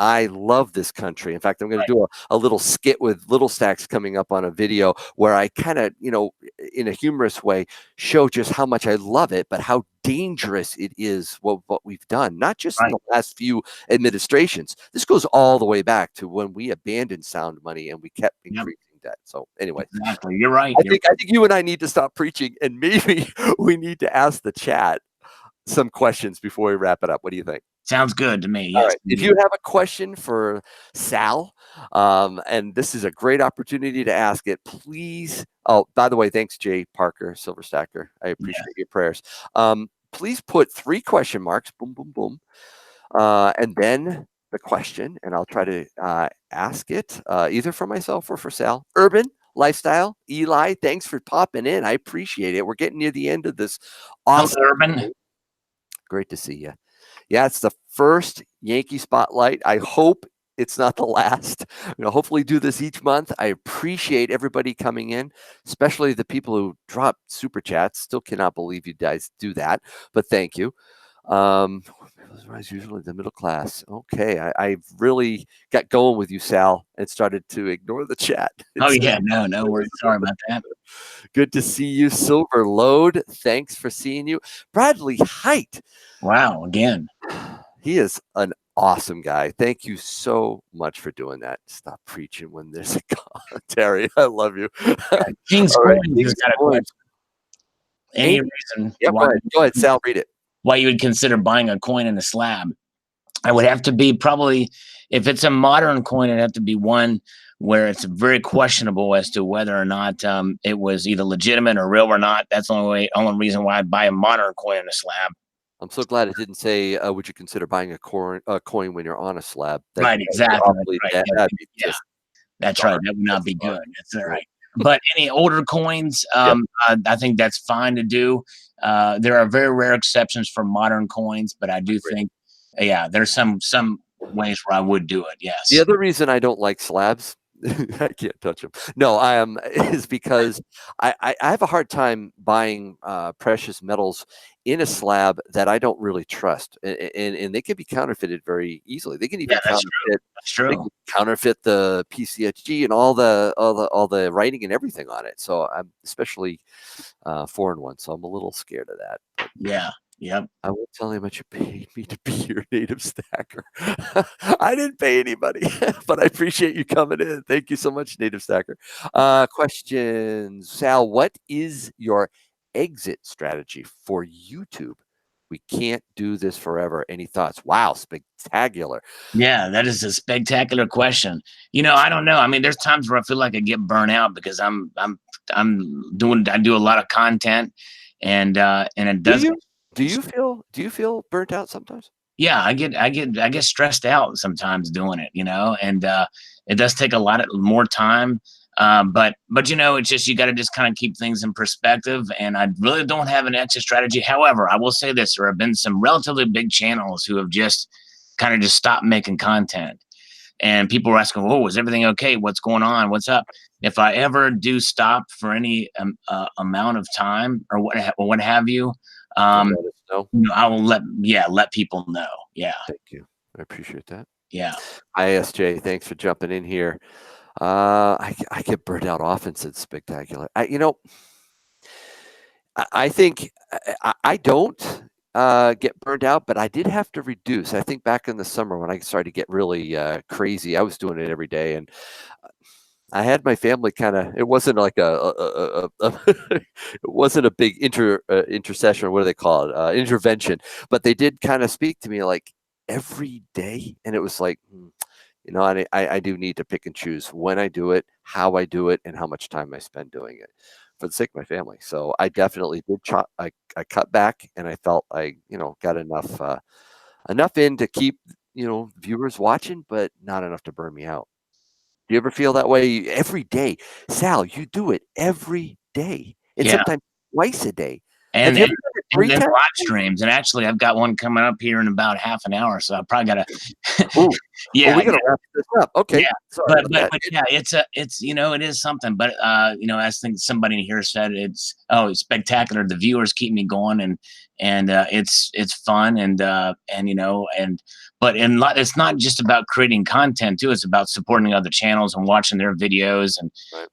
I love this country. In fact, I'm going to do a little skit with Little Stacks coming up on a video where I kind of, in a humorous way, show just how much I love it, but how dangerous it is what we've done, not just in the last few administrations. This goes all the way back to when we abandoned sound money and we kept increasing debt. So anyway, exactly. You're right. I think you and I need to stop preaching, and maybe we need to ask the chat, some questions before we wrap it up. What do you think? Sounds good to me. All Yes. right. If you have a question for Sal, and this is a great opportunity to ask it, please. Oh, by the way, thanks, Jay Parker, Silver Stacker. I appreciate your prayers. Please put 3 question marks, boom, boom, boom, and then the question, and I'll try to ask it either for myself or for Sal. Urban lifestyle, Eli, thanks for popping in. I appreciate it. We're getting near the end of this awesome. Hello, Urban. Great to see you. Yeah, it's the first Yankee Spotlight. I hope it's not the last. Hopefully do this each month. I appreciate everybody coming in, especially the people who drop super chats. Still cannot believe you guys do that, but thank you. Usually the middle class. Okay, I've really got going with you, Sal, and started to ignore the chat. Oh yeah, no worries. Sorry about that. Good to see you, Silver Load. Thanks for seeing you, Bradley Height. Wow, again. He is an awesome guy. Thank you so much for doing that. Stop preaching when there's a commentary. I love you. King's All right, Coins has King's got a Coins. question. Any reason Yeah, why, go ahead, Sal, read it. why you would consider buying a coin in a slab? I would have to be probably, if it's a modern coin, it'd have to be one where it's very questionable as to whether or not it was either legitimate or real or not. That's the only reason why I'd buy a modern coin in a slab. I'm so glad it didn't say, would you consider buying a coin when you're on a slab? Right, exactly. That's right. That's right. That would not be good. That's all right. But any older coins, I think that's fine to do. There are very rare exceptions for modern coins, but I do think, there's some ways where I would do it. Yes. The other reason I don't like slabs, I can't touch them. No, I am is because I have a hard time buying precious metals in a slab that I don't really trust, and they can be counterfeited very easily. They can even counterfeit. That's true. They can counterfeit the PCHG and all the writing and everything on it. So I'm especially foreign ones. So I'm a little scared of that. Yeah. Yep. I won't tell you how much you paid me to be your native stacker. I didn't pay anybody, but I appreciate you coming in. Thank you so much, native stacker. Questions, Sal, what is your exit strategy for YouTube? We can't do this forever. Any thoughts? Wow, spectacular. Yeah, that is a spectacular question. I don't know. I mean, there's times where I feel like I get burnt out because I do a lot of content and it doesn't. Do you feel burnt out sometimes? Yeah, I get stressed out sometimes doing it, and it does take a lot more time. But it's just, you got to just kind of keep things in perspective. And I really don't have an exit strategy. However, I will say this: there have been some relatively big channels who have just kind of just stopped making content, and people were asking, "Oh, is everything okay? What's going on? What's up?" If I ever do stop for any amount of time or what have you, let us know. I will let people know. Yeah. Thank you. I appreciate that. Yeah. ISJ, thanks for jumping in here. I get burnt out often since spectacular. I think I don't get burned out, but I did have to reduce. I think back in the summer when I started to get really crazy, I was doing it every day, and I had my family kind of. It wasn't like it wasn't a big intercession, or what do they call it? Intervention, but they did kind of speak to me like every day, and it was like, I do need to pick and choose when I do it, how I do it, and how much time I spend doing it for the sake of my family. So I definitely did. I cut back, and I felt I got enough in to keep viewers watching, but not enough to burn me out. Do you ever feel that way every day? Sal, you do it every day, and sometimes twice a day. And, Have you ever done it 3 and times? live streams. And actually, I've got one coming up here in about half an hour, so I probably got to. Well, we got to wrap this up. Okay. Yeah, Sorry but yeah, it's it is something. But as somebody here said, it's spectacular. The viewers keep me going, and it's fun, and it's not just about creating content too. It's about supporting other channels and watching their videos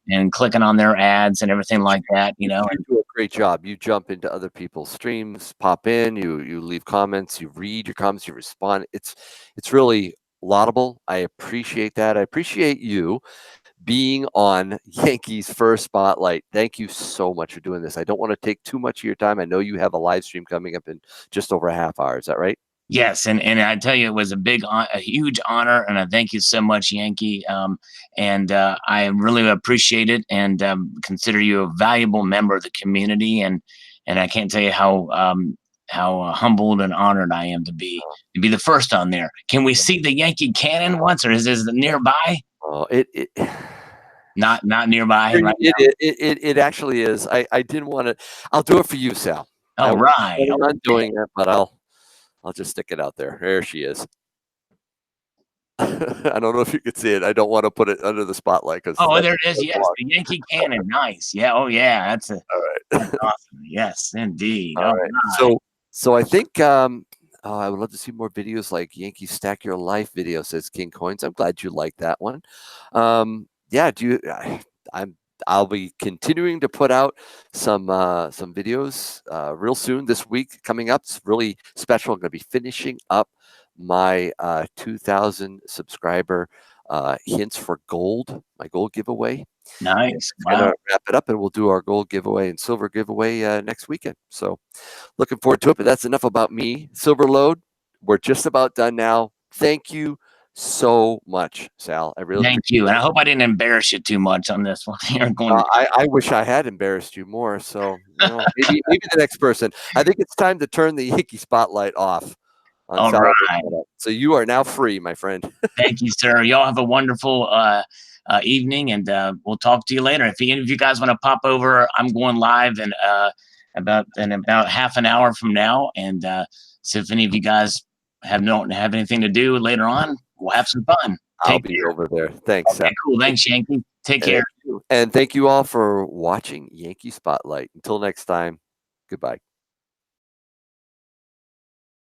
and clicking on their ads and everything like that. You do a great job. You jump into other people's streams, pop in, you leave comments, you read your comments, you respond. It's really laudable. I appreciate that. I appreciate you being on Yankee's first spotlight. Thank you so much for doing this. I don't want to take too much of your time. I know you have a live stream coming up in just over a half hour. Is that right? Yes, and I tell you, it was a huge honor, and I thank you so much, Yankee. And I really appreciate it, and consider you a valuable member of the community. And I can't tell you how humbled and honored I am to be the first on there. Can we see the Yankee cannon once, or is it nearby? Oh, Not nearby right now. it actually is. I didn't want to. I'll do it for you, Sal. I Oh, was right. planning on Okay. doing it, but I'll just stick it out there. There she is. I don't know if you could see it. I don't want to put it under the spotlight because Oh, that's there it is. Yes, the Yankee cannon. Nice. Yeah. Oh, yeah. all That's right. awesome. Yes, indeed. All All right. right. So I think oh, I would love to see more videos like Yankee Stack Your Life video, says King Coins. I'm glad you like that one. Yeah, I'm I'll be continuing to put out some videos real soon this week coming up. It's really special. I'm going to be finishing up my 2,000 subscriber hints for gold, my gold giveaway. Nice. We're Wow. gonna wrap it up, and we'll do our gold giveaway and silver giveaway next weekend. So looking forward to it. But that's enough about me. Silver Load, we're just about done now. Thank you so much, Sal. I really Thank appreciate you. And I it. hope I didn't embarrass you too much on this one. You're going I wish I had embarrassed you more. So maybe the next person. I think it's time to turn the Yankee spotlight off on all Salivate right. Metal. So you are now free, my friend. Thank you, sir. Y'all have a wonderful evening, and we'll talk to you later. If any of you guys want to pop over, I'm going live in about half an hour from now. And so if any of you guys don't have anything to do later on, we'll have some fun. I'll Take be care. over there. Thanks, Sal. Okay, cool. Thanks, Yankee. Take care. And thank you all for watching Yankee Spotlight. Until next time, goodbye.